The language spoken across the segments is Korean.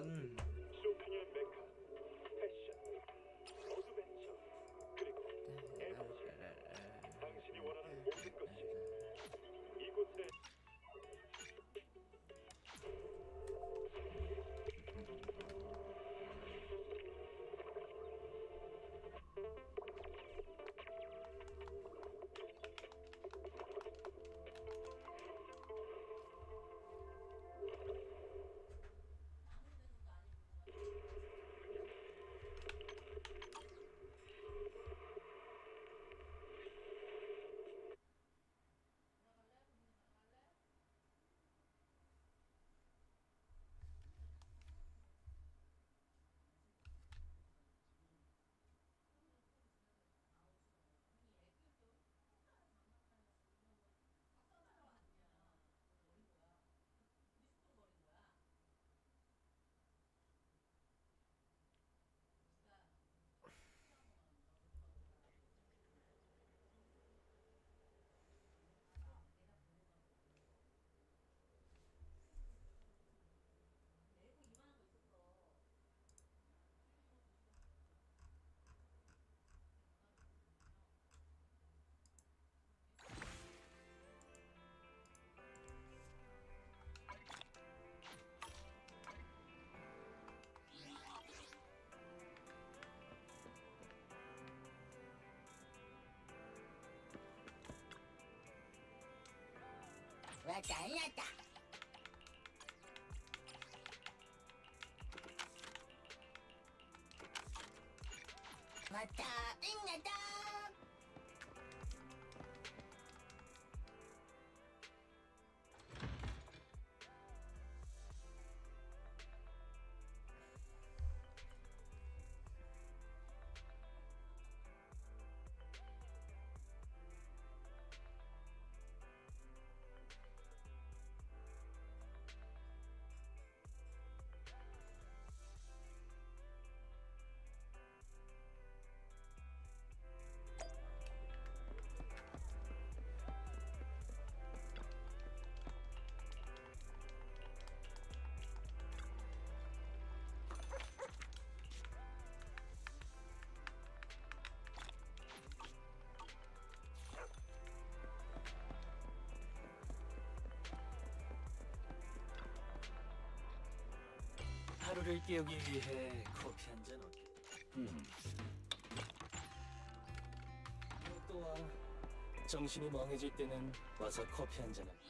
이런. 쇼핑의 메카, 패션, 어드벤처, 그리고 당신이 원하는 모든 것이 이곳에. 왔다 왔다. 왔다 왔다. 하루를 깨우기 위해 커피 한 잔 어때? 또 와. 정신이 멍해질 때는 와서 커피 한 잔 할게.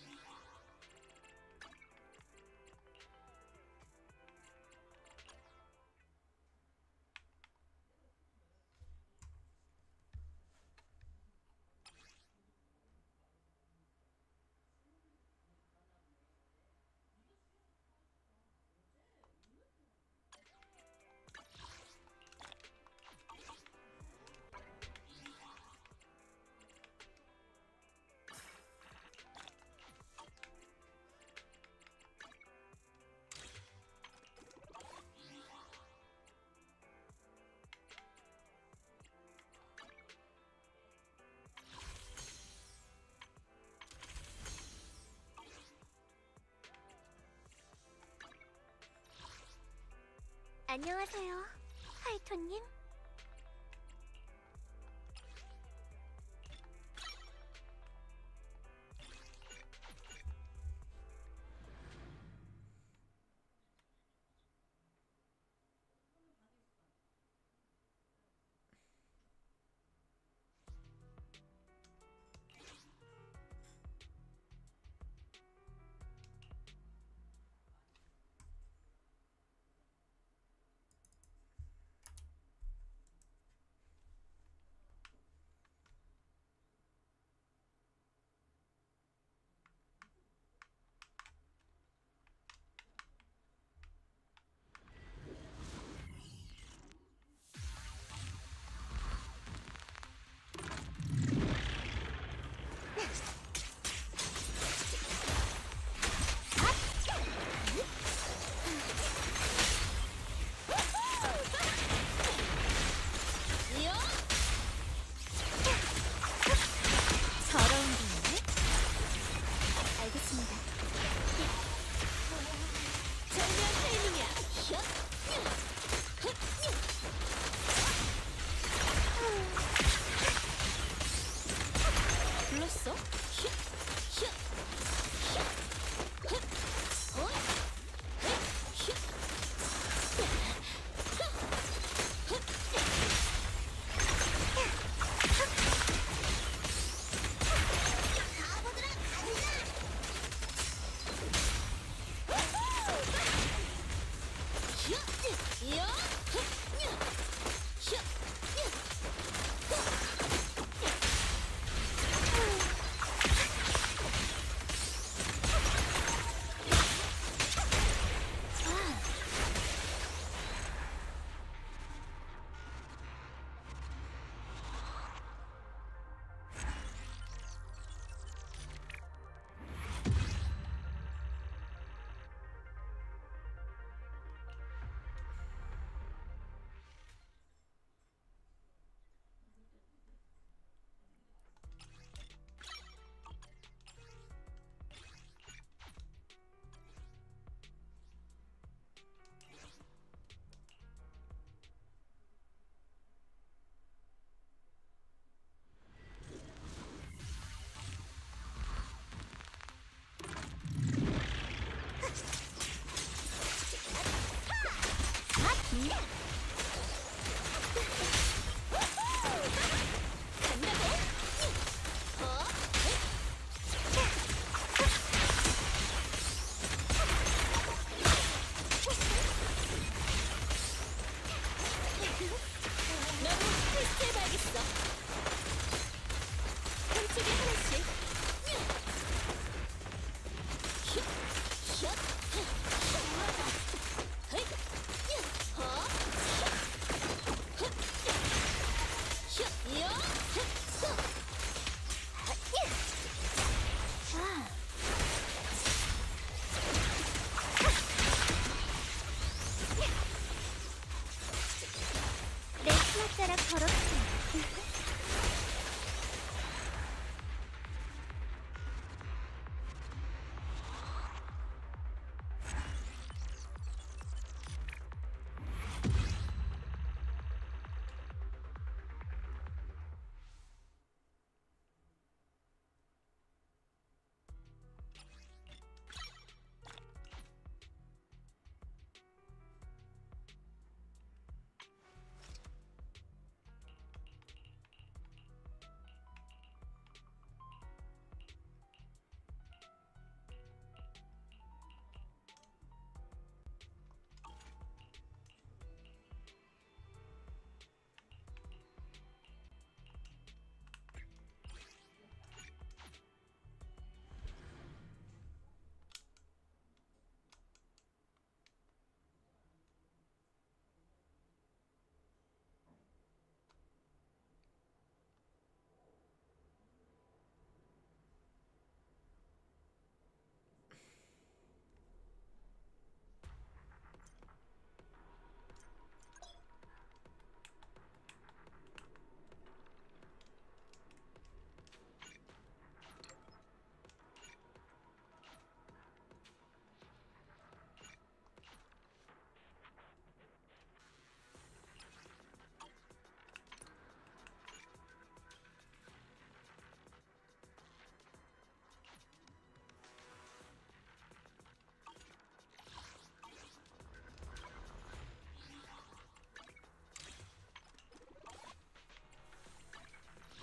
안녕하세요, 하이토님. 이어 내 스마트락 걸었어.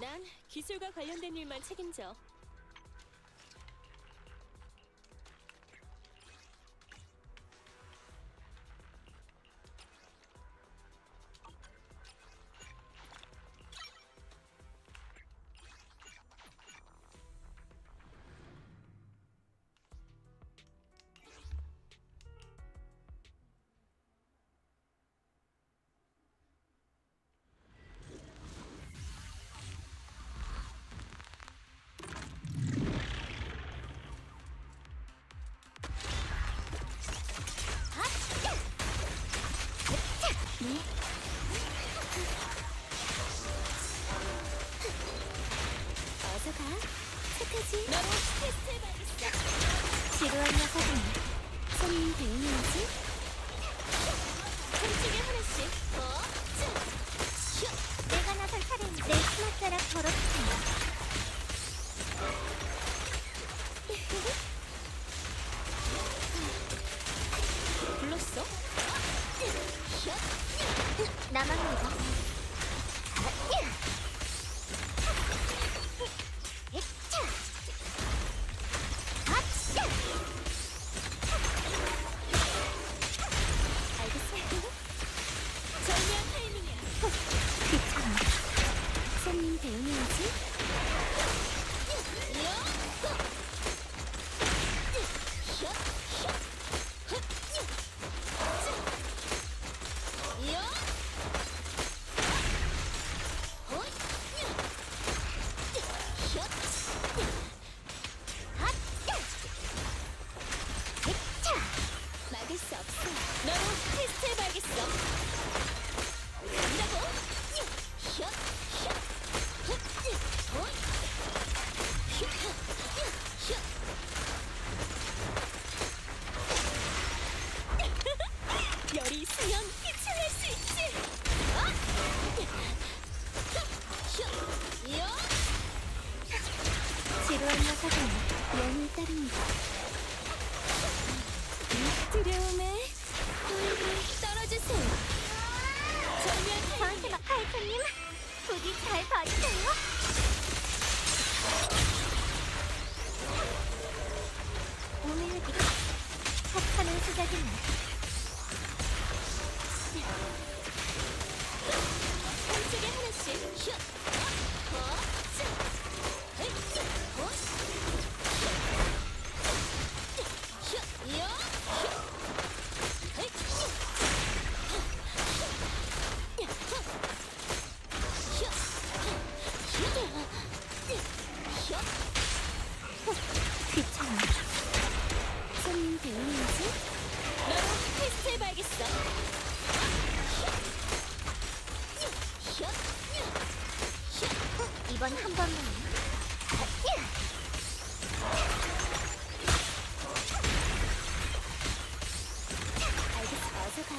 난 기술과 관련된 일만 책임져. 어서 가. 착하지? 너로 테스트해봐야겠어. 지루한 녀석은 손님 백미이지? 훔치게 하나씩. 내가 나설 차례는 내 스마트락 걸어주세요. 불렀어? 나만 믿어. 알겠어. 막을 수 없어. 너로 테스트해봐야겠어. 간다고? 슉, 슉, 훅, 호, 슉, 슉. 열이 있으면 빛을 낼 수 있지. 슉, 요. 지루한 녀석은 영을 따릅니다. 두려움에 훌훌 떨어지세요. 저한테 막 파이터님, 부디 잘 봐주세요. 오메르기 합하는 시작이네. 한쪽에 하나씩 슛! 귀찮아. 손님 배우는지? 너로 테스트해봐야겠어. 이번 한 번만. 알겠어, 어서 가.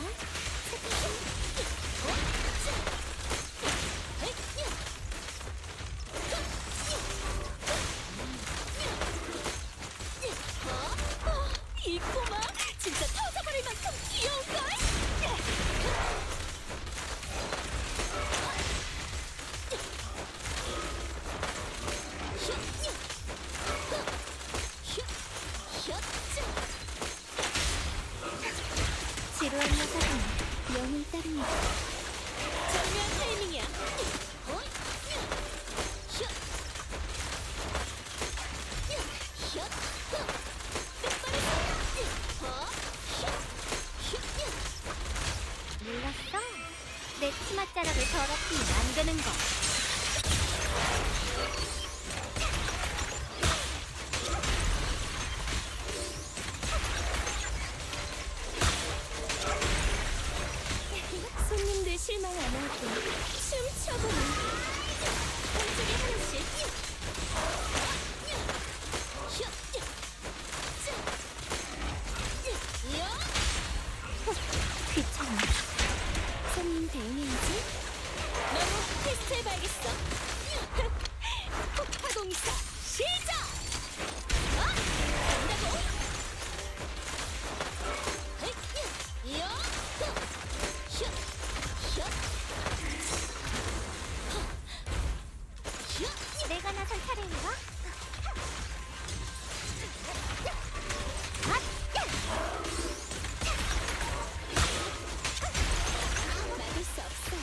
이 꼬마 진짜 터져버릴 만큼 귀여운걸? 지루한 녀석은 영을 따릅니다. 절묘한 타이밍이야. 몰랐어? 내 치맛자락을 더럽히면 안 되는 거. 손님들 실망 안 하고 춤춰보는. 한쪽에 하나씩. 귀찮아. 손님 대응해야지. 너무 테스트해봐야겠어. 폭파공사 시작! 간다고? 내가 나선 차례인가? 막을 수 없어.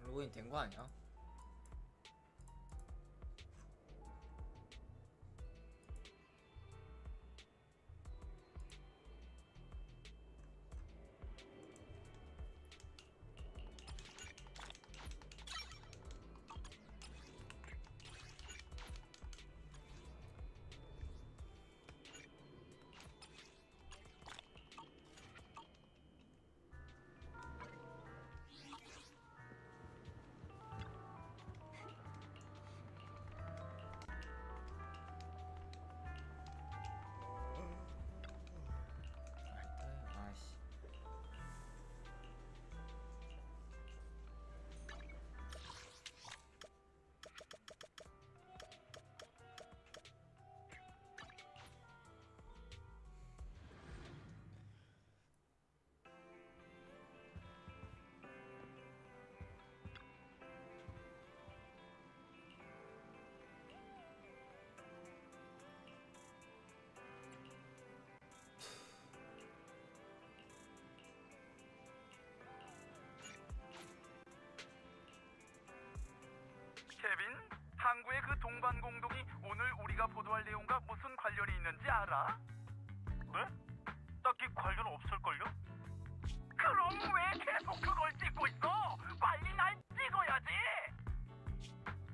로그인 된 거 아니야? 케빈, 항구의 그 동반 공동이 오늘 우리가 보도할 내용과 무슨 관련이 있는지 알아? 네? 딱히 관련 없을걸요? 그럼 왜 계속 그걸 찍고 있어? 빨리 날 찍어야지!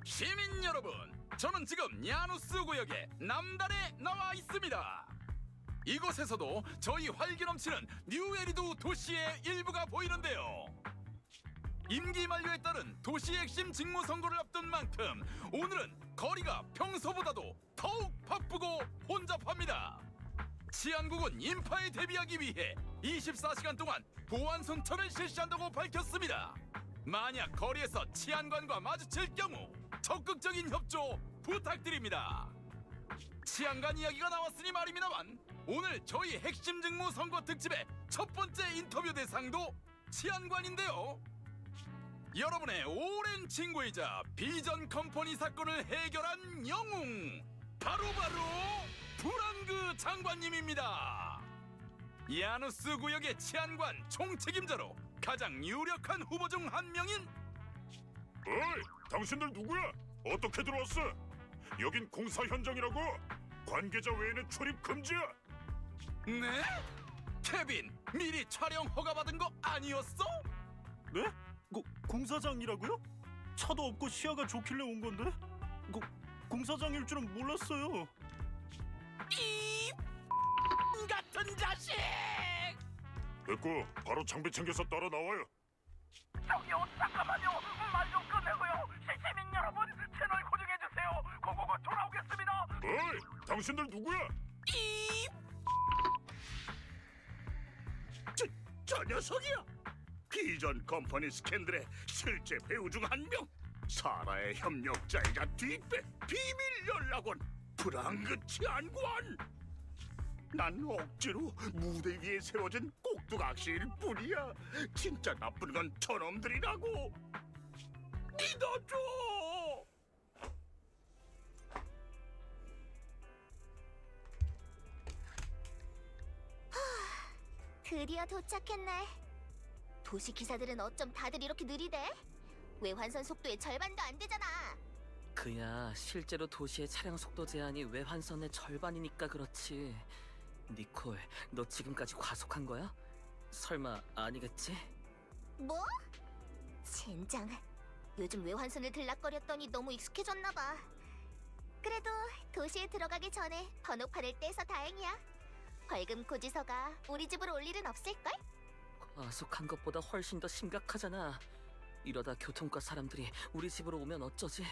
시민 여러분, 저는 지금 야누스 구역의 남단에 나와 있습니다. 이곳에서도 저희 활기 넘치는 뉴에리도 도시의 일부가 보이는데요. 임기 만료에 따른 도시 핵심 직무 선거를 앞둔 만큼 오늘은 거리가 평소보다도 더욱 바쁘고 혼잡합니다. 치안국은 인파에 대비하기 위해 24시간 동안 보안 순찰을 실시한다고 밝혔습니다. 만약 거리에서 치안관과 마주칠 경우 적극적인 협조 부탁드립니다. 치안관 이야기가 나왔으니 말입니다만, 오늘 저희 핵심 직무 선거 특집의 첫 번째 인터뷰 대상도 치안관인데요. 여러분의 오랜 친구이자 비전 컴퍼니 사건을 해결한 영웅, 바로바로 브랑그 장관님입니다. 야누스 구역의 치안관 총책임자로 가장 유력한 후보 중 한 명인. 어이, 당신들 누구야? 어떻게 들어왔어? 여긴 공사 현장이라고. 관계자 외에는 출입 금지야. 네? 케빈, 미리 촬영 허가 받은 거 아니었어? 네? 공사장이라고요? 차도 없고 시야가 좋길래 온 건데? 공사장일 줄은 몰랐어요. 이 같은 자식! 됐고, 바로 장비 챙겨서 따라 나와요. 저기요, 잠깐만요. 말 좀 끝내고요. 시민 여러분, 채널 고정해주세요. 고고고 돌아오겠습니다. 어이, 당신들 누구야? 저 녀석이야! 비전 컴퍼니 스캔들의 실제 배우 중 한 명! 사라의 협력자이자 뒷배 비밀 연락원 브랑그 치안관! 난 억지로 무대 위에 세워진 꼭두각시일 뿐이야. 진짜 나쁜 건 저놈들이라고! 믿어줘! 드디어 도착했네. 도시 기사들은 어쩜 다들 이렇게 느리대? 외환선 속도의 절반도 안 되잖아. 그야 실제로 도시의 차량 속도 제한이 외환선의 절반이니까 그렇지. 니콜, 너 지금까지 과속한 거야? 설마 아니겠지? 뭐? 젠장. 요즘 외환선을 들락거렸더니 너무 익숙해졌나 봐. 그래도 도시에 들어가기 전에 번호판을 떼서 다행이야. 벌금 고지서가 우리 집으로 올 일은 없을걸? 과속한 것보다 훨씬 더 심각하잖아. 이러다 교통과 사람들이 우리 집으로 오면 어쩌지?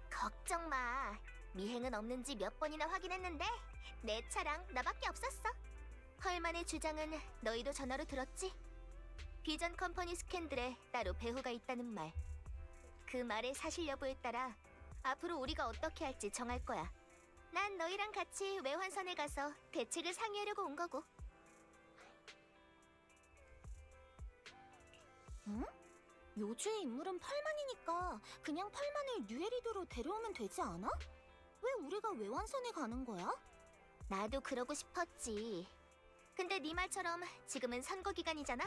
걱정 마. 미행은 없는지 몇 번이나 확인했는데 내 차랑 나밖에 없었어. 헐만의 주장은 너희도 전화로 들었지? 비전 컴퍼니 스캔들에 따로 배후가 있다는 말. 그 말의 사실 여부에 따라 앞으로 우리가 어떻게 할지 정할 거야. 난 너희랑 같이 외환선에 가서 대책을 상의하려고 온 거고. 응? 요주의 인물은 펄만이니까 그냥 펄만을 뉴에리도로 데려오면 되지 않아? 왜 우리가 외환선에 가는 거야? 나도 그러고 싶었지. 근데 네 말처럼 지금은 선거 기간이잖아?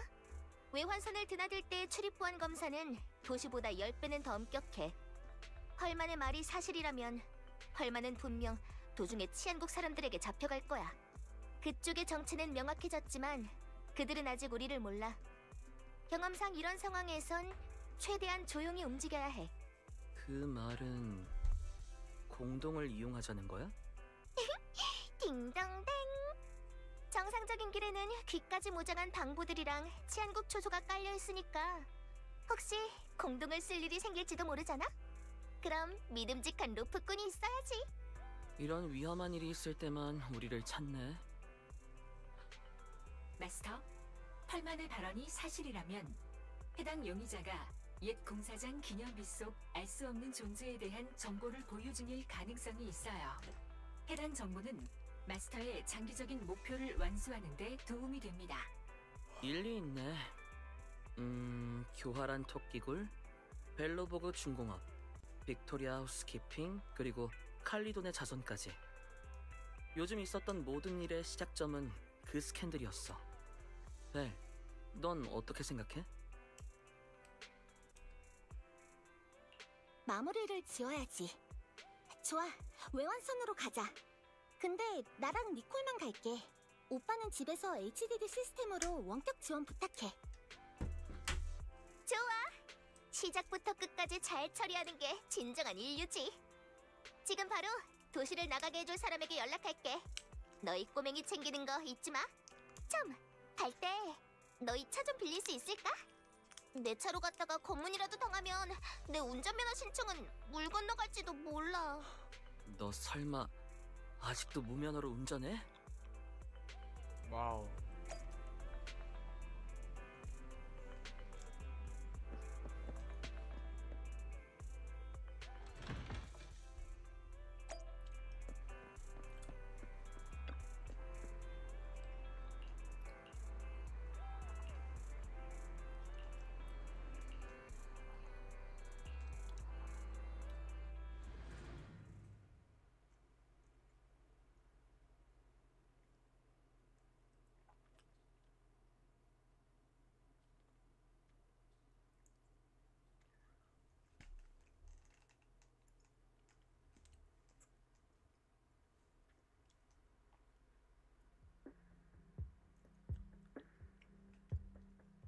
외환선을 드나들 때 출입 보안 검사는 도시보다 10배는 더 엄격해. 펄만의 말이 사실이라면 펄만은 분명 도중에 치안국 사람들에게 잡혀갈 거야. 그쪽의 정체는 명확해졌지만 그들은 아직 우리를 몰라. 경험상 이런 상황에선 최대한 조용히 움직여야 해. 그 말은 공동을 이용하자는 거야? 딩동댕. 정상적인 길에는 귀까지 모자란 방부들이랑 치안국 초소가 깔려 있으니까 혹시 공동을 쓸 일이 생길지도 모르잖아? 그럼 믿음직한 로프꾼이 있어야지. 이런 위험한 일이 있을 때만 우리를 찾네. 마스터, 펄만의 발언이 사실이라면 해당 용의자가 옛 공사장 기념비 속 알 수 없는 존재에 대한 정보를 보유 중일 가능성이 있어요. 해당 정보는 마스터의 장기적인 목표를 완수하는 데 도움이 됩니다. 일리 있네. 교활한 토끼굴, 벨로보그 중공업, 빅토리아 하우스키핑, 그리고 칼리돈의 자손까지. 요즘 있었던 모든 일의 시작점은 그 스캔들이었어. 벨, 넌 어떻게 생각해? 마무리를 지어야지. 좋아, 외환선으로 가자. 근데 나랑 니콜만 갈게. 오빠는 집에서 HDD 시스템으로 원격 지원 부탁해. 좋아. 시작부터 끝까지 잘 처리하는 게 진정한 인류지. 지금 바로 도시를 나가게 해줄 사람에게 연락할게. 너희 꼬맹이 챙기는 거 잊지 마. 참, 갈 때 너희 차 좀 빌릴 수 있을까? 내 차로 갔다가 검문이라도 당하면 내 운전면허 신청은 물 건너갈지도 몰라. 너 설마 아직도 무면허로 운전해? 와우.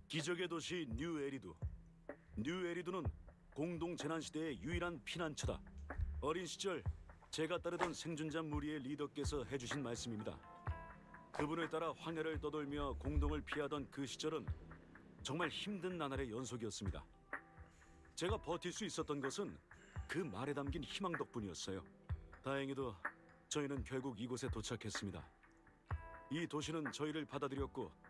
기적의 도시 뉴에리두. 뉴에리두는 공동 재난 시대의 유일한 피난처다. 어린 시절 제가 따르던 생존자 무리의 리더께서 해주신 말씀입니다. 그분을 따라 황야를 떠돌며 공동을 피하던 그 시절은 정말 힘든 나날의 연속이었습니다. 제가 버틸 수 있었던 것은 그 말에 담긴 희망 덕분이었어요. 다행히도 저희는 결국 이곳에 도착했습니다. 이 도시는 저희를 받아들였고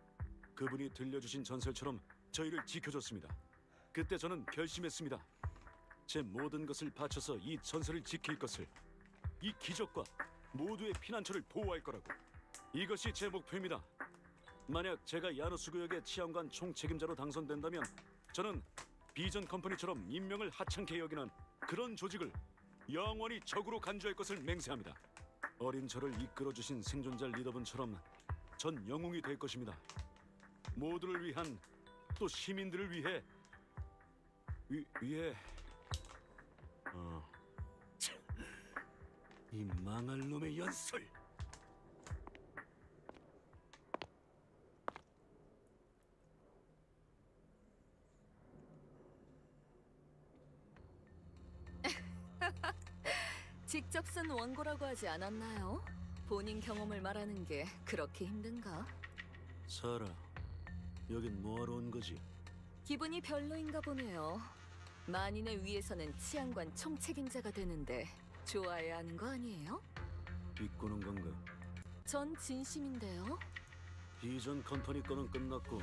그분이 들려주신 전설처럼 저희를 지켜줬습니다. 그때 저는 결심했습니다. 제 모든 것을 바쳐서 이 전설을 지킬 것을, 이 기적과 모두의 피난처를 보호할 거라고. 이것이 제 목표입니다. 만약 제가 야누스 구역의 치안관 총책임자로 당선된다면 저는 비전 컴퍼니처럼 인명을 하찮게 여기는 그런 조직을 영원히 적으로 간주할 것을 맹세합니다. 어린 저를 이끌어주신 생존자 리더분처럼 전 영웅이 될 것입니다. 모두를 위한, 또 시민들을 위해 이 망할 놈의 연설. 직접 쓴 원고라고 하지 않았나요? 본인 경험을 말하는 게 그렇게 힘든가? 사라, 여긴 뭐하러 온 거지? 기분이 별로인가 보네요. 만인의 위에서는 치안관 총책임자가 되는데 좋아해야 하는 거 아니에요? 비꼬는 건가? 전 진심인데요. 비전 컴퍼니 건은 끝났고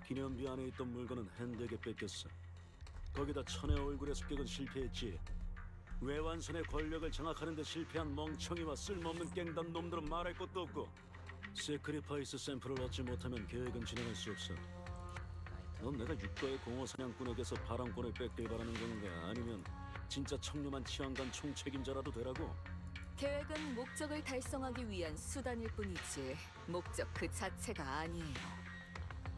기념비 안에 있던 물건은 핸드에게 뺏겼어. 거기다 천의 얼굴의 습격은 실패했지. 외환선의 권력을 장악하는 데 실패한 멍청이와 쓸모없는 깽단 놈들은 말할 것도 없고, 세크리파이스 샘플을 얻지 못하면 계획은 진행할 수 없어. 넌 내가 육가의 공허 사냥꾼에게서 바람권을 뺏길 바라는 건가? 아니면 진짜 청렴한 치안관 총책임자라도 되라고? 계획은 목적을 달성하기 위한 수단일 뿐이지 목적 그 자체가 아니에요.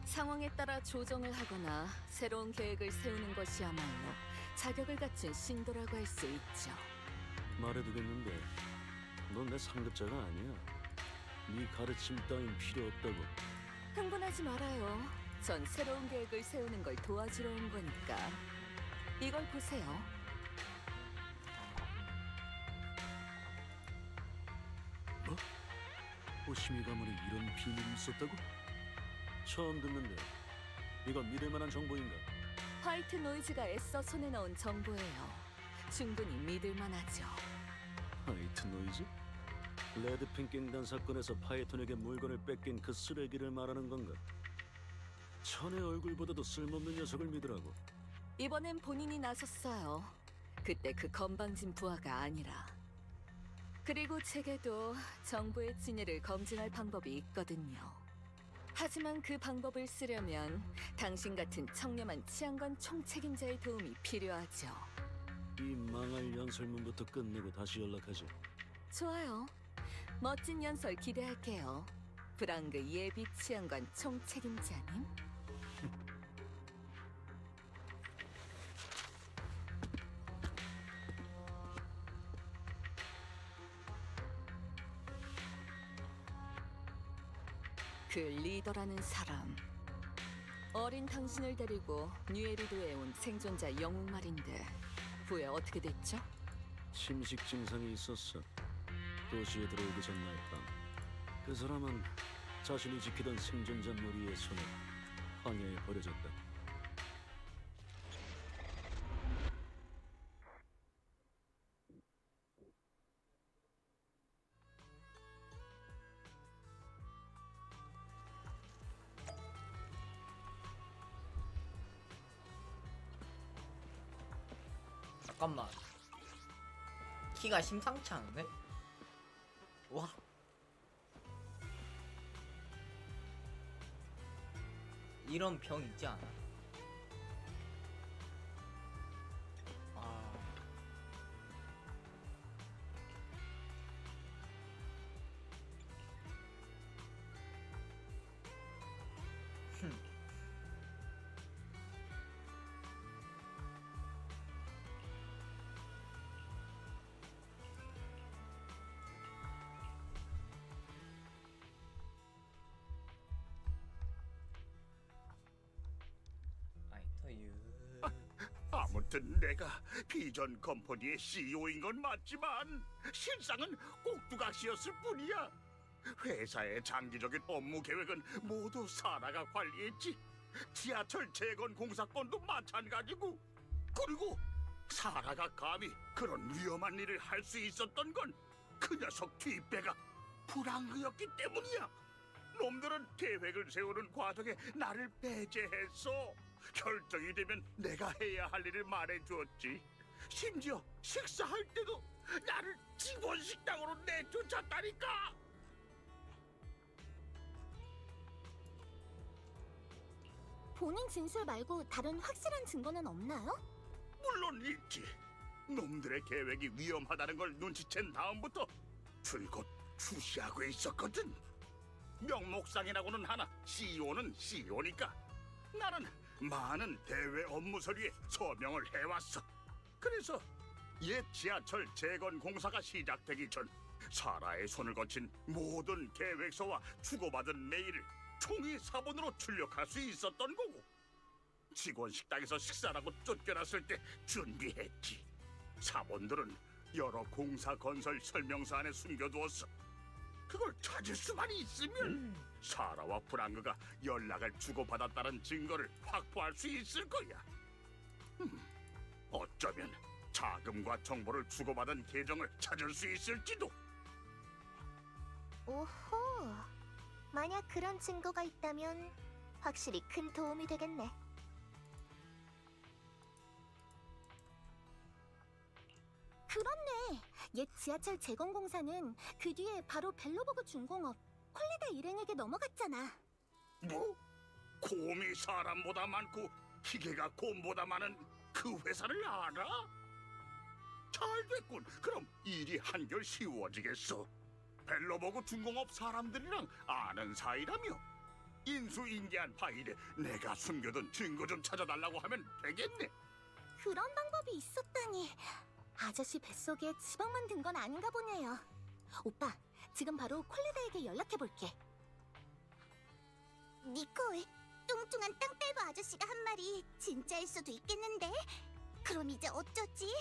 상황에 따라 조정을 하거나 새로운 계획을 세우는 것이야말로 자격을 갖춘 신도라고 할 수 있죠. 말해두겠는데 넌 내 상급자가 아니야. 네 가르침 따윈 필요 없다고. 흥분하지 말아요. 전 새로운 계획을 세우는 걸 도와주러 온 거니까. 이걸 보세요. 뭐? 오시미 가문에 이런 비밀이 있었다고? 처음 듣는데 이건 믿을 만한 정보인가? 화이트 노이즈가 애써 손에 넣은 정보예요. 충분히 믿을 만하죠. 화이트 노이즈? 레드핑 깽단 사건에서 파이톤에게 물건을 뺏긴 그 쓰레기를 말하는 건가? 천의 얼굴보다도 쓸모없는 녀석을 믿으라고. 이번엔 본인이 나섰어요. 그때 그 건방진 부하가 아니라. 그리고 제게도 정보의 진위를 검증할 방법이 있거든요. 하지만 그 방법을 쓰려면 당신 같은 청렴한 치안관 총책임자의 도움이 필요하죠. 이 망할 연설문부터 끝내고 다시 연락하지. 좋아요. 멋진 연설 기대할게요. 브랑그 예비 치안관 총책임자님. 그 리더라는 사람. 어린 당신을 데리고 뉴에리도에 온 생존자 영웅 말인데 후에 어떻게 됐죠? 심식 증상이 있었어. 도시에 들어오기 전날 밤. 그 사람은 자신이 지키던 생존자 무리의 손에 황야에 버려졌다. 잠깐만. 키가 심상치 않은데? 와. 이런 병 있지 않아? 아. 아무튼 내가 비전 컴퍼니의 CEO인 건 맞지만 실상은 꼭두각시였을 뿐이야. 회사의 장기적인 업무 계획은 모두 사라가 관리했지. 지하철 재건 공사건도 마찬가지고. 그리고 사라가 감히 그런 위험한 일을 할 수 있었던 건 그 녀석 뒷배가 불황이었기 때문이야. 놈들은 계획을 세우는 과정에 나를 배제했어. 결정이 되면 내가 해야 할 일을 말해주었지. 심지어 식사할 때도 나를 직원 식당으로 내쫓았다니까. 본인 진술 말고 다른 확실한 증거는 없나요? 물론 있지. 놈들의 계획이 위험하다는 걸 눈치챈 다음부터 줄곧 주시하고 있었거든. 명목상이라고는 하나 CEO는 CEO니까 나는 많은 대외 업무 서류에 서명을 해왔어. 그래서 옛 지하철 재건 공사가 시작되기 전 사라의 손을 거친 모든 계획서와 주고받은 메일을 총위 사본으로 출력할 수 있었던 거고, 직원 식당에서 식사라고 쫓겨났을 때 준비했지. 사본들은 여러 공사 건설 설명서 안에 숨겨두었어. 그걸 찾을 수만 있으면 사라와 프랑그가 연락을 주고받았다는 증거를 확보할 수 있을 거야. 어쩌면 자금과 정보를 주고받은 계정을 찾을 수 있을지도. 오호. 만약 그런 증거가 있다면 확실히 큰 도움이 되겠네. 그렇네. 옛 지하철 재건공사는 그 뒤에 바로 벨로버그 중공업 콜레다 일행에게 넘어갔잖아. 뭐? 곰이 사람보다 많고 기계가 곰보다 많은 그 회사를 알아? 잘 됐군. 그럼 일이 한결 쉬워지겠어. 벨로버그 중공업 사람들이랑 아는 사이라며. 인수인계한 파일에 내가 숨겨둔 증거 좀 찾아달라고 하면 되겠네. 그런 방법이 있었다니. 아저씨 뱃속에 지방만 든 건 아닌가 보네요. 오빠, 지금 바로 콜레다에게 연락해볼게. 니콜, 뚱뚱한 땅딸보 아저씨가 한 말이 진짜일 수도 있겠는데? 그럼 이제 어쩌지?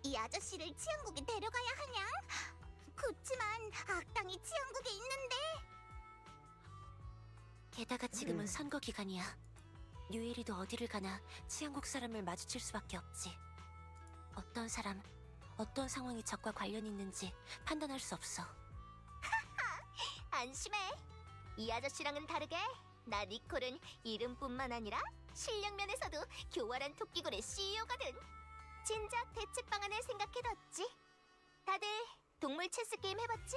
이 아저씨를 치안국에 데려가야 하냐? 그치만 악당이 치안국에 있는데. 게다가 지금은 선거 기간이야. 뉴에리도 어디를 가나 치안국 사람을 마주칠 수밖에 없지. 어떤 사람, 어떤 상황이 적과 관련이 있는지 판단할 수 없어. 안심해. 이 아저씨랑은 다르게 나 니콜은 이름뿐만 아니라 실력 면에서도 교활한 토끼굴의 CEO거든. 진작 대책 방안을 생각해뒀지. 다들 동물 체스 게임 해봤지?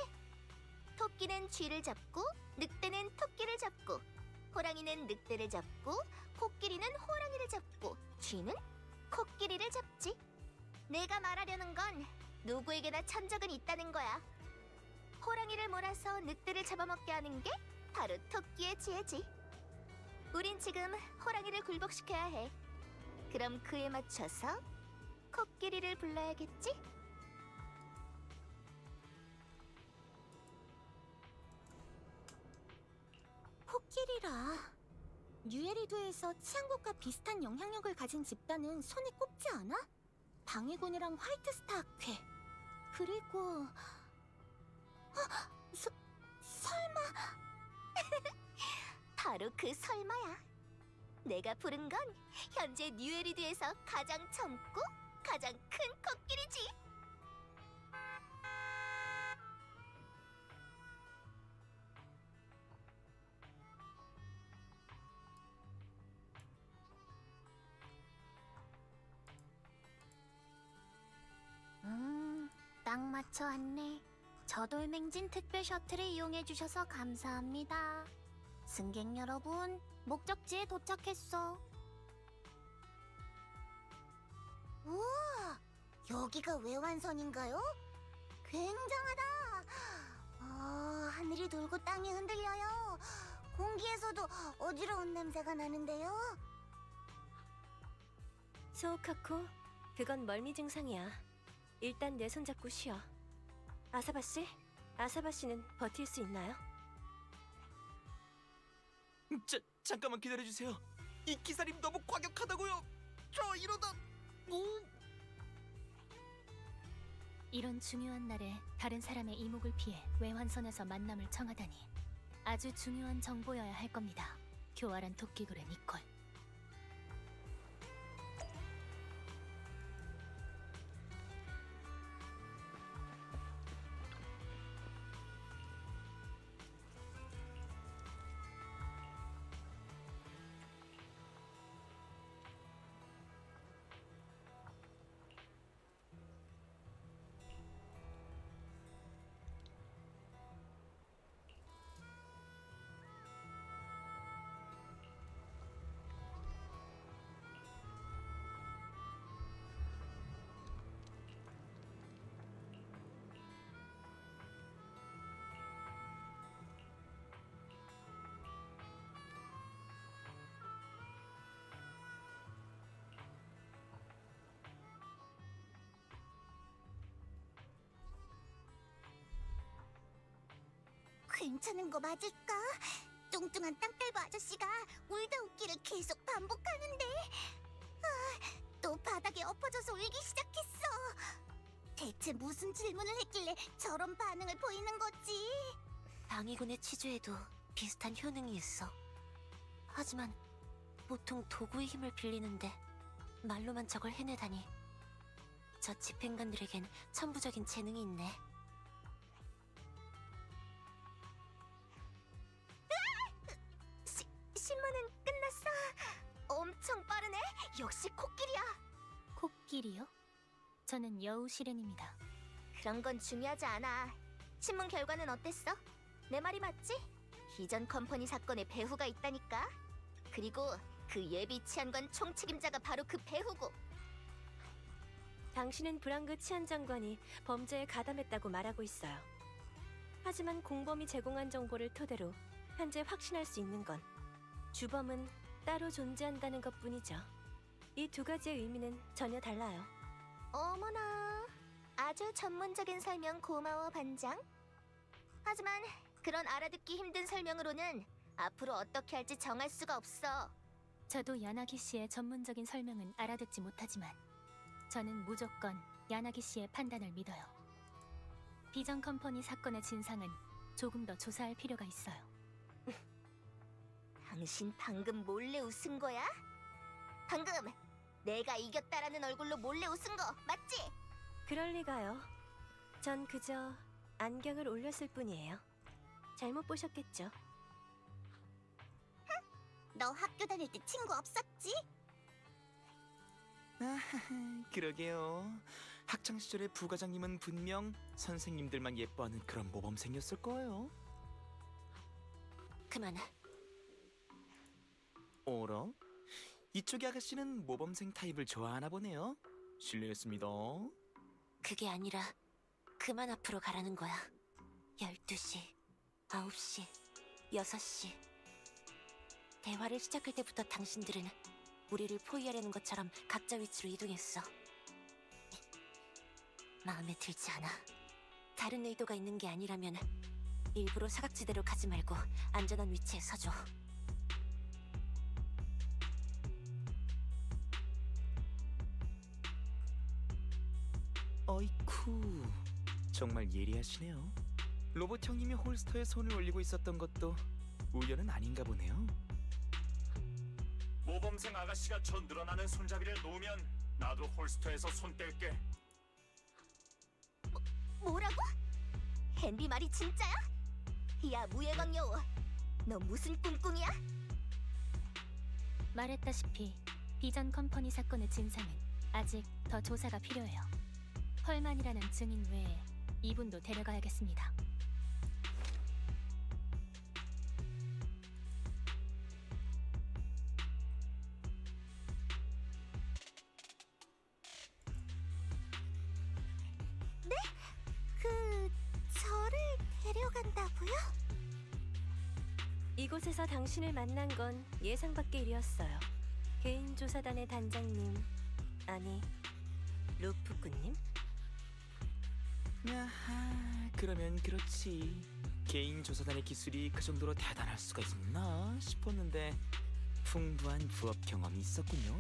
토끼는 쥐를 잡고, 늑대는 토끼를 잡고, 호랑이는 늑대를 잡고, 코끼리는 호랑이를 잡고, 쥐는 코끼리를 잡지. 내가 말하려는 건 누구에게나 천적은 있다는 거야. 호랑이를 몰아서 늑대를 잡아먹게 하는 게 바로 토끼의 지혜지. 우린 지금 호랑이를 굴복시켜야 해. 그럼 그에 맞춰서 코끼리를 불러야겠지? 코끼리라. 뉴에리도에서 치안국과 비슷한 영향력을 가진 집단은 손에 꼽지 않아? 방해군이랑 화이트스타 학회. 그리고... 설마... 바로 그 설마야. 내가 부른 건 현재 뉴에리드에서 가장 젊고 가장 큰 코끼리지. 딱 맞춰 왔네. 저돌맹진 특별 셔틀을 이용해주셔서 감사합니다. 승객 여러분, 목적지에 도착했어. 우와! 여기가 외환선인가요? 굉장하다! 하늘이 돌고 땅이 흔들려요. 공기에서도 어지러운 냄새가 나는데요. 소우카코, 그건 멀미 증상이야. 일단 내 손잡고 쉬어. 아사바 씨는 버틸 수 있나요? 잠깐만 기다려주세요. 이 기사님 너무 과격하다고요. 저 이러다... 이런 중요한 날에 다른 사람의 이목을 피해 외환선에서 만남을 청하다니 아주 중요한 정보여야 할 겁니다. 교활한 토끼굴의 니콜. 괜찮은 거 맞을까? 뚱뚱한 땅딸보 아저씨가 울다 웃기를 계속 반복하는데 또 바닥에 엎어져서 울기 시작했어. 대체 무슨 질문을 했길래 저런 반응을 보이는 거지? 방해군의 치주에도 비슷한 효능이 있어. 하지만 보통 도구의 힘을 빌리는데 말로만 저걸 해내다니. 저 집행관들에겐 천부적인 재능이 있네. 신문은 끝났어. 엄청 빠르네. 역시 코끼리야. 코끼리요? 저는 여우 시렌입니다. 그런 건 중요하지 않아. 신문 결과는 어땠어? 내 말이 맞지? 비전 컴퍼니 사건에 배후가 있다니까. 그리고 그 예비 치안관 총책임자가 바로 그 배후고. 당신은 브랑그 치안장관이 범죄에 가담했다고 말하고 있어요. 하지만 공범이 제공한 정보를 토대로 현재 확신할 수 있는 건 주범은 따로 존재한다는 것뿐이죠. 이 두 가지의 의미는 전혀 달라요. 어머나, 아주 전문적인 설명 고마워 반장. 하지만 그런 알아듣기 힘든 설명으로는 앞으로 어떻게 할지 정할 수가 없어. 저도 야나기 씨의 전문적인 설명은 알아듣지 못하지만 저는 무조건 야나기 씨의 판단을 믿어요. 비전 컴퍼니 사건의 진상은 조금 더 조사할 필요가 있어요. 당신 방금 몰래 웃은 거야? 방금 내가 이겼다라는 얼굴로 몰래 웃은 거 맞지? 그럴 리가요. 전 그저 안경을 올렸을 뿐이에요. 잘못 보셨겠죠? 너 학교 다닐 때 친구 없었지? 그러게요. 학창시절의 부과장님은 분명 선생님들만 예뻐하는 그런 모범생이었을 거예요. 그만. 어라? 이쪽의 아가씨는 모범생 타입을 좋아하나 보네요. 실례했습니다. 그게 아니라 그만 앞으로 가라는 거야. 12시, 9시, 6시. 대화를 시작할 때부터 당신들은 우리를 포위하려는 것처럼 각자 위치로 이동했어. 마음에 들지 않아. 다른 의도가 있는 게 아니라면 일부러 사각지대로 가지 말고 안전한 위치에 서줘. 어이쿠, 정말 예리하시네요. 로봇 형님이 홀스터에 손을 올리고 있었던 것도 우연은 아닌가 보네요. 모범생 아가씨가 저 늘어나는 손잡이를 놓으면 나도 홀스터에서 손 뗄게. 뭐라고? 헨리 말이 진짜야? 야, 무예광 여우, 너 무슨 꿍꿍이야? 말했다시피 비전 컴퍼니 사건의 진상은 아직 더 조사가 필요해요. 펄만이라는 증인 외에 이분도 데려가야겠습니다. 네? 저를 데려간다고요? 이곳에서 당신을 만난 건 예상 밖의 일이었어요. 개인 조사단의 단장님, 아니, 루프꾼님? 야하, 그러면 그렇지. 개인 조사단의 기술이 그 정도로 대단할 수가 있나 싶었는데 풍부한 부업 경험이 있었군요.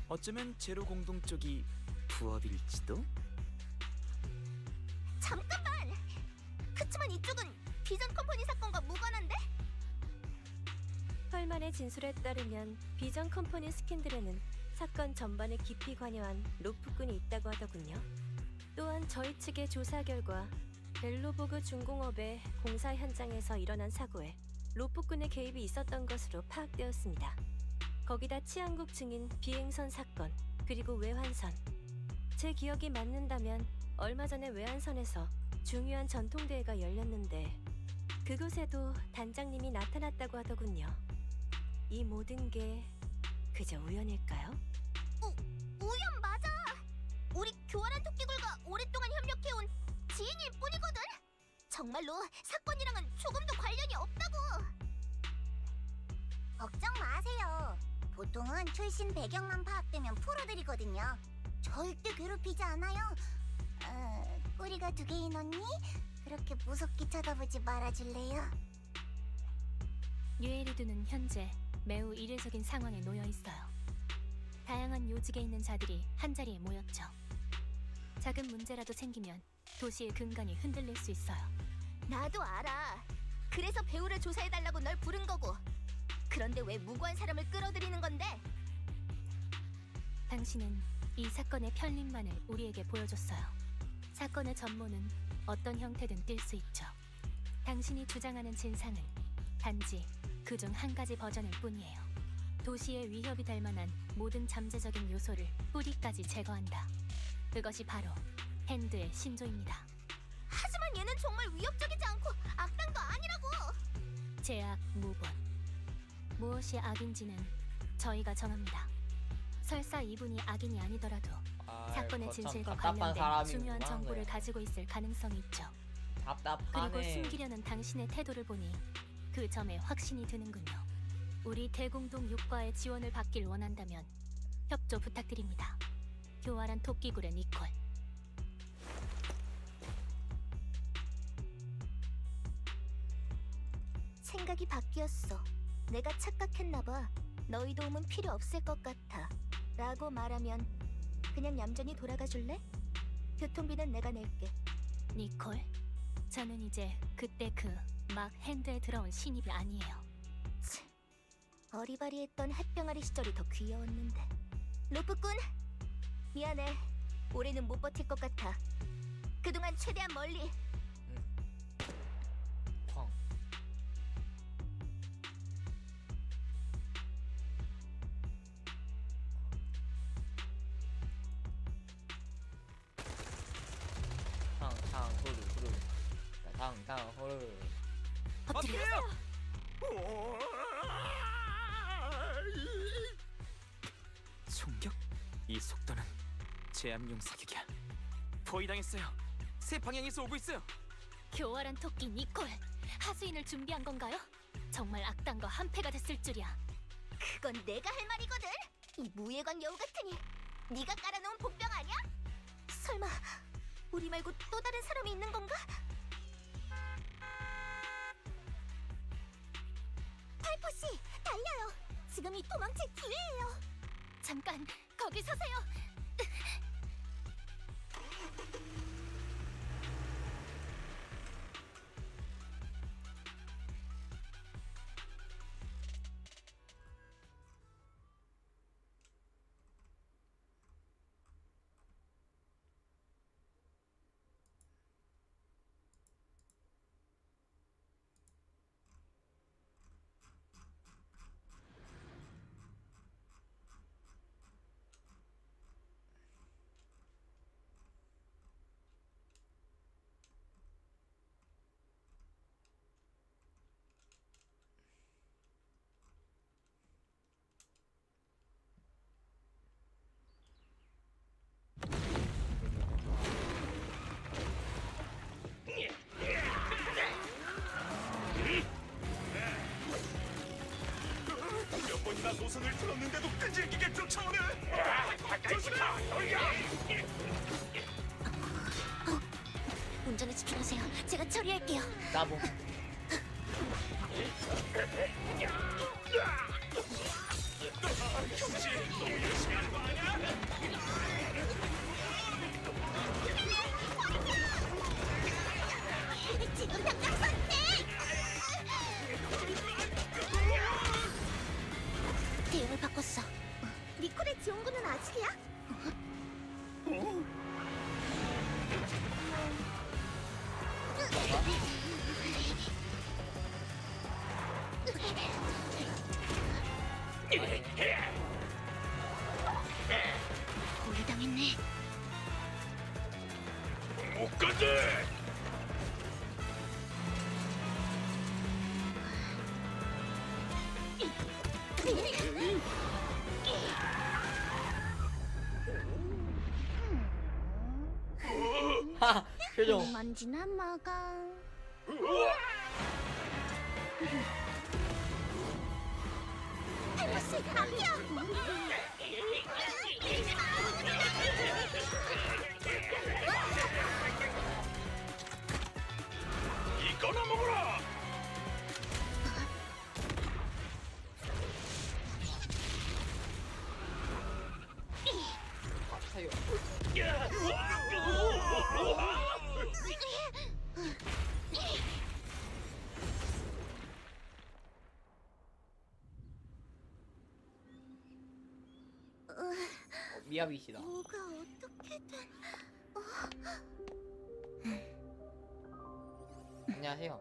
어쩌면 제로 공동 쪽이 부업일지도? 잠깐만! 그치만 이쪽은 비전 컴퍼니 사건과 무관한데? 펄만의 진술에 따르면 비전 컴퍼니 스캔들에는 사건 전반에 깊이 관여한 로프꾼이 있다고 하더군요. 또한 저희 측의 조사 결과 벨로보그 중공업의 공사 현장에서 일어난 사고에 로프꾼의 개입이 있었던 것으로 파악되었습니다. 거기다 치안국 증인 비행선 사건, 그리고 외환선. 제 기억이 맞는다면 얼마 전에 외환선에서 중요한 전통대회가 열렸는데 그곳에도 단장님이 나타났다고 하더군요. 이 모든 게 그저 우연일까요? 우연 맞아! 우리 교활한 토끼굴과 오랫동안 협력해온 지인일 뿐이거든? 정말로 사건이랑은 조금도 관련이 없다고! 걱정 마세요. 보통은 출신 배경만 파악되면 풀어드리거든요. 절대 괴롭히지 않아요. 꼬리가 2개인 언니? 그렇게 무섭게 쳐다보지 말아줄래요? 뉴에리두는 현재 매우 이례적인 상황에 놓여 있어요. 다양한 요직에 있는 자들이 한자리에 모였죠. 작은 문제라도 생기면 도시의 근간이 흔들릴 수 있어요. 나도 알아. 그래서 배우를 조사해달라고 널 부른 거고. 그런데 왜 무고한 사람을 끌어들이는 건데? 당신은 이 사건의 편린만을 우리에게 보여줬어요. 사건의 전모는 어떤 형태든 띌 수 있죠. 당신이 주장하는 진상은 단지 그중 한 가지 버전일 뿐이에요. 도시의 위협이 될 만한 모든 잠재적인 요소를 뿌리까지 제거한다. 그것이 바로 핸드의 신조입니다. 하지만 얘는 정말 위협적이지 않고 악당도 아니라고! 제악 무본. 무엇이 악인지는 저희가 정합니다. 설사 이분이 악인이 아니더라도 사건의 진실과 관련된 중요한 정보를 가지고 있을 가능성이 있죠. 답답하네. 그리고 숨기려는 당신의 태도를 보니 그 점에 확신이 드는군요. 우리 대공동 6과의 지원을 받길 원한다면 협조 부탁드립니다. 교활한 토끼굴의 니콜. 생각이 바뀌었어. 내가 착각했나봐. 너희 도움은 필요 없을 것 같아. 라고 말하면 그냥 얌전히 돌아가 줄래? 교통비는 내가 낼게. 니콜, 저는 이제 그때 그 막 핸드에 들어온 신입이 아니에요. 어리바리했던 햇병아리 시절이 더 귀여웠는데. 로프꾼, 미안해. 올해는 못 버틸 것 같아. 그동안 최대한 멀리. 호르. 어때요? 총격? 이 속도는 제압용 사격이야. 포위당했어요. 새 방향에서 오고 있어요. 교활한 토끼 니콜, 하수인을 준비한 건가요? 정말 악당과 한패가 됐을 줄이야. 그건 내가 할 말이거든. 이 무예광 여우 같으니. 네가 깔아놓은 복병 아니야? 설마 우리 말고 또 다른 사람이 있는 건가? 팔포씨, 달려요. 지금이 도망칠 기회예요. 잠깐, 거기 서세요. 운전에 집중하세요. 제가 처리할게요. 나보. 지금 당장 선택! 대응을 바꿨어. 니콜의 지원군은 아직이야? 고리당했네. 못 간다. 하 표정. 만지나 마강. 헬머스 앞이야. 이거나 먹어라. 사요. 미야비시다. 뭐가 어떻게든. 안녕하세요.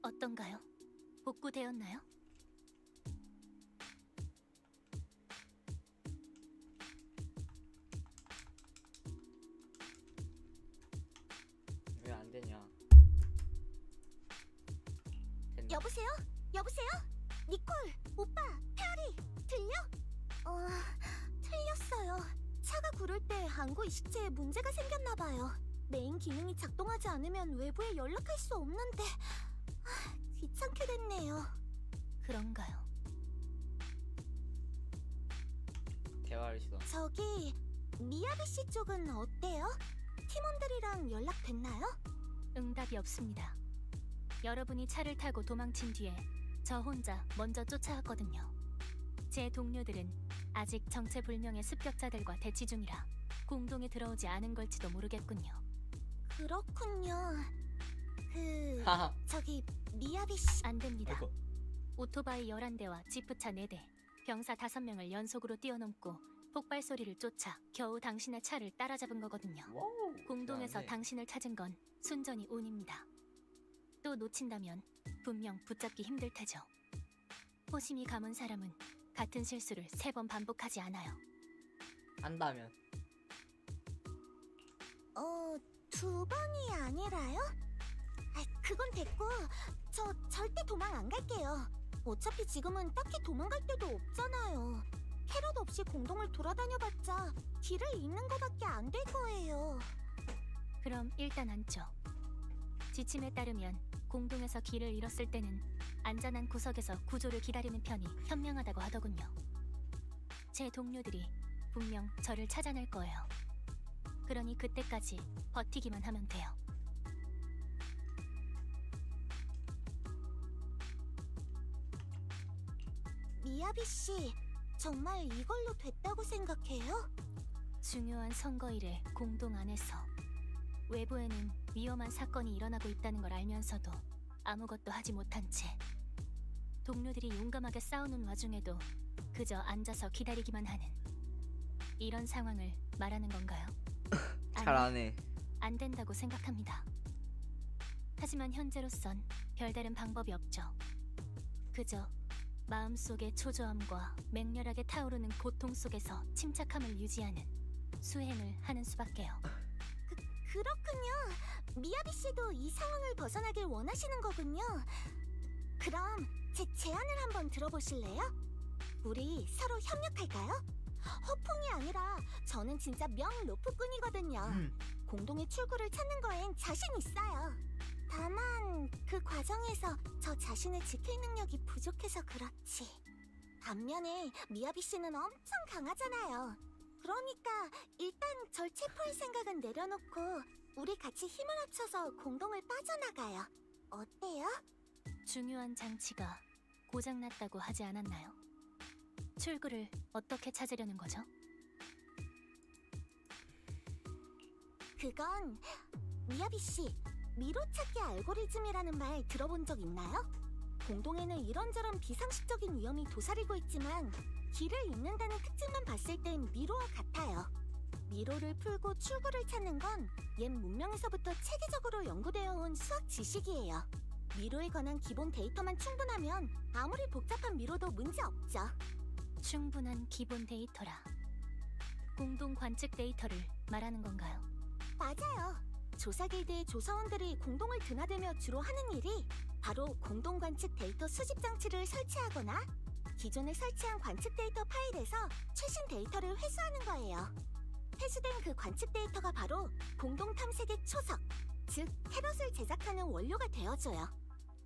어떤가요? 복구되었나요? 왜 안 되냐? 여보세요? 여보세요? 니콜, 오빠, 페어리, 들려? 틀렸어요. 차가 구를 때 항구 이식체에 문제가 생겼나봐요. 메인 기능이 작동하지 않으면 외부에 연락할 수 없는데 귀찮게 됐네요. 그런가요? 대화를 시도. 저기 미야비 씨 쪽은 어때요? 팀원들이랑 연락됐나요? 응답이 없습니다. 여러분이 차를 타고 도망친 뒤에 저 혼자 먼저 쫓아왔거든요. 제 동료들은 아직 정체불명의 습격자들과 대치 중이라 공동에 들어오지 않은 걸지도 모르겠군요. 그렇군요. 하하. 저기 미야비 씨. 안 됩니다. 아이고. 오토바이 11대와 지프차 4대, 병사 5명을 연속으로 뛰어넘고 폭발 소리를 쫓아 겨우 당신의 차를 따라잡은 거거든요. 공동에서 대단하네. 당신을 찾은 건 순전히 운입니다. 또 놓친다면 분명 붙잡기 힘들 테죠. 호심이 감은 사람은 같은 실수를 3번 반복하지 않아요. 한다면 2번이 아니라요? 그건 됐고, 저 절대 도망 안 갈게요. 어차피 지금은 딱히 도망갈 데도 없잖아요. 캐럿 없이 공동을 돌아다녀봤자 길을 잃는 거밖에 안 될 거예요. 그럼 일단 앉죠. 지침에 따르면 공동에서 길을 잃었을 때는 안전한 구석에서 구조를 기다리는 편이 현명하다고 하더군요. 제 동료들이 분명 저를 찾아낼 거예요. 그러니 그때까지 버티기만 하면 돼요. 미야비 씨, 정말 이걸로 됐다고 생각해요? 중요한 선거일에 공동 안에서 외부에는 위험한 사건이 일어나고 있다는 걸 알면서도 아무것도 하지 못한 채 동료들이 용감하게 싸우는 와중에도 그저 앉아서 기다리기만 하는 이런 상황을 말하는 건가요? 잘하네. 안 된다고 생각합니다. 하지만 현재로선 별다른 방법이 없죠. 그저 마음속의 초조함과 맹렬하게 타오르는 고통 속에서 침착함을 유지하는 수행을 하는 수밖에요. 그렇군요. 미야비 씨도 이 상황을 벗어나길 원하시는 거군요. 그럼 제 제안을 한번 들어보실래요? 우리 서로 협력할까요? 허풍이 아니라 저는 진짜 명 로프꾼이거든요. 공동의 출구를 찾는 거엔 자신 있어요. 다만 그 과정에서 저 자신의 지킬 능력이 부족해서 그렇지. 반면에 미야비 씨는 엄청 강하잖아요. 그러니까 일단 절 체포할 생각은 내려놓고 우리 같이 힘을 합쳐서 공동을 빠져나가요. 어때요? 중요한 장치가 고장났다고 하지 않았나요? 출구를 어떻게 찾으려는 거죠? 그건 미야비 씨, 미로 찾기 알고리즘이라는 말 들어본 적 있나요? 공동에는 이런저런 비상식적인 위험이 도사리고 있지만 길을 잃는다는 특징만 봤을 땐 미로와 같아요. 미로를 풀고 출구를 찾는 건 옛 문명에서부터 체계적으로 연구되어 온 수학 지식이에요. 미로에 관한 기본 데이터만 충분하면 아무리 복잡한 미로도 문제 없죠. 충분한 기본 데이터라. 공동 관측 데이터를 말하는 건가요? 맞아요. 조사 길드의 조사원들이 공동을 드나들며 주로 하는 일이 바로 공동 관측 데이터 수집 장치를 설치하거나 기존에 설치한 관측 데이터 파일에서 최신 데이터를 회수하는 거예요. 회수된 그 관측 데이터가 바로 공동 탐색의 초석, 즉 캐럿을 제작하는 원료가 되어줘요.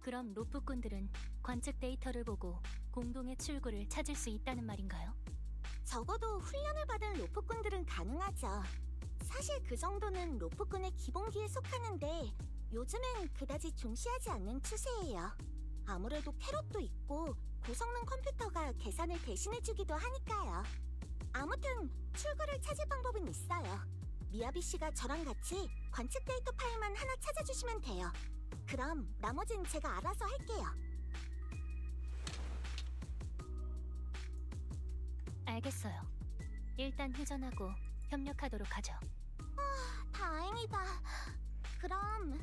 그럼 로프꾼들은 관측 데이터를 보고 공동의 출구를 찾을 수 있다는 말인가요? 적어도 훈련을 받은 로프꾼들은 가능하죠. 사실 그 정도는 로프꾼의 기본기에 속하는데 요즘엔 그다지 중시하지 않는 추세예요. 아무래도 캐럿도 있고 고성능 컴퓨터가 계산을 대신해주기도 하니까요. 아무튼 출구를 찾을 방법은 있어요. 미야비 씨가 저랑 같이 관측 데이터 파일만 하나 찾아주시면 돼요. 그럼 나머진 제가 알아서 할게요. 알겠어요. 일단 휴전하고 협력하도록 하죠. 다행이다. 그럼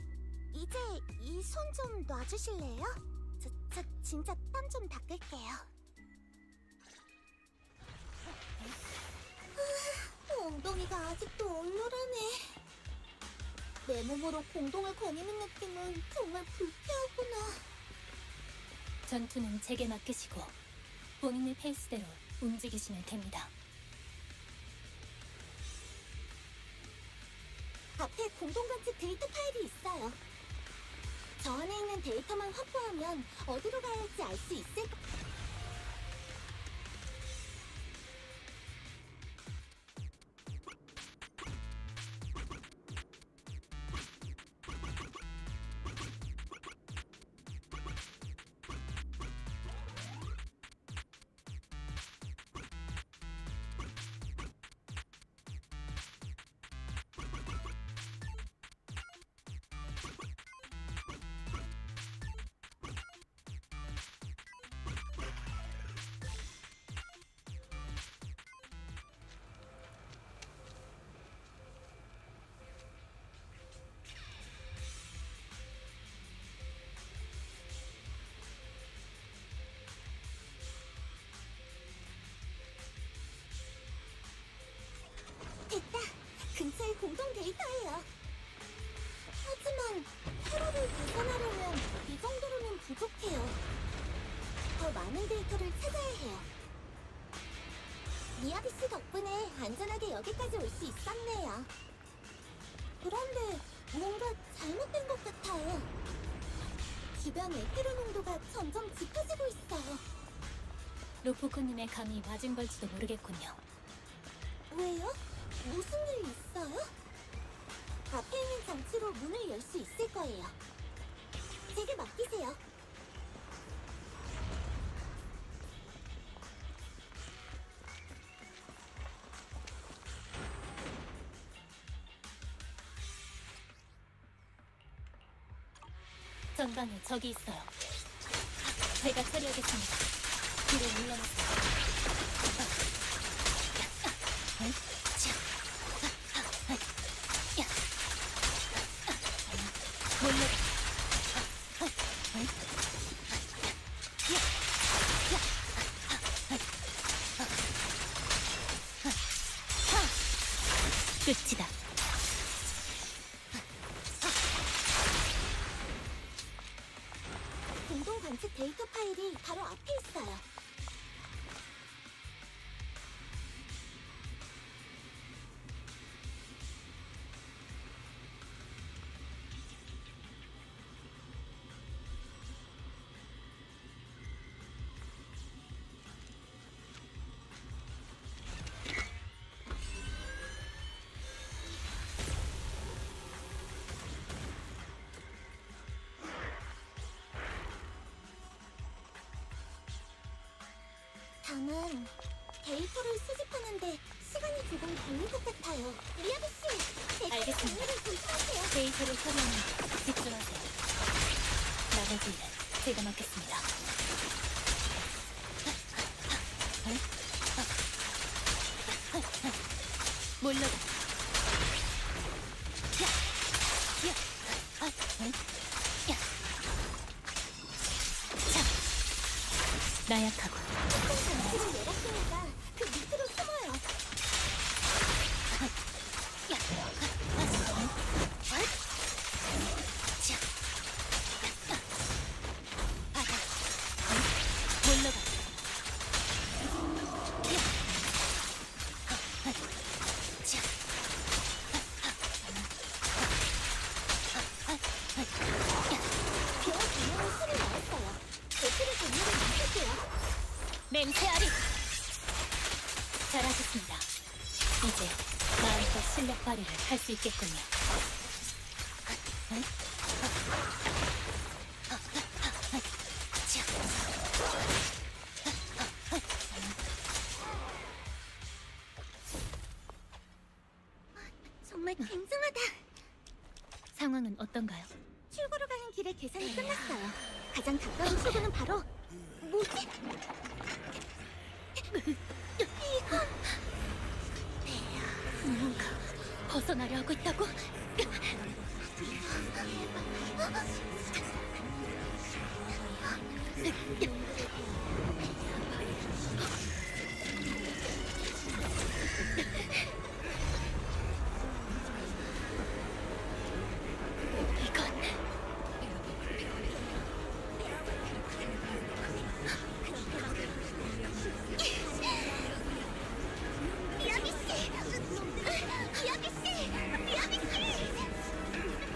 이제 이 손 좀 놔주실래요? 저 진짜 땀 좀 닦을게요. 엉덩이가 아직도 얼얼하네. 내 몸으로 공동을 거니는 느낌은 정말 불쾌하구나. 전투는 제게 맡기시고 본인의 페이스대로 움직이시면 됩니다. 앞에 공동관측 데이터 파일이 있어요. 저 안에 있는 데이터만 확보하면 어디로 가야 할지 알 수 있을 거... 됐다! 근처에 공동 데이터예요. 하지만 캐롤을 계산하려면 이 정도로는 부족해요. 더 많은 데이터를 찾아야 해요. 미야비 씨 덕분에 안전하게 여기까지 올 수 있었네요. 그런데 뭔가 잘못된 것 같아요. 주변 에테르 농도가 점점 짙어지고 있어요. 로프코님의 감이 맞은 걸지도 모르겠군요. 왜요? 무슨 일 있어요? 앞에 있는 장치로 문을 열 수 있을 거예요. 제게 맡기세요. 전방에 적이 있어요. 제가 처리하겠습니다. 뒤로 물러나세요. 끝이다. 공동 관측 데이터 파일이 바로 앞에 있어요. 저는 데이터를 수집하는데 시간이 조금 걸릴 것 같아요. 미야비 씨, 제 알겠습니다. 정리를 조심하세요. 데이터를 처리하는 데 집중하세요. 나머지 일은 제가 맡겠습니다. 물러가. 나약하고 특정 장치를 내렸으니까 그 밑으로 숨어요. 물러가. 비용 분명히 소리 나왔어요. 배틀의 정리를 맡을게요. 맹세하리. 잘하셨습니다. 이제 마음껏 실력 발휘를 할 수 있겠군요. 정말 굉장하다. 상황은 어떤가요? 출구로 가는 길에 계산이 끝났어요. 가장 가까운 출구는 바로 뭐지? 이건 뭔가 벗어나려 하고 있다고? 미야비 씨! 미야비 씨! 미야비 씨!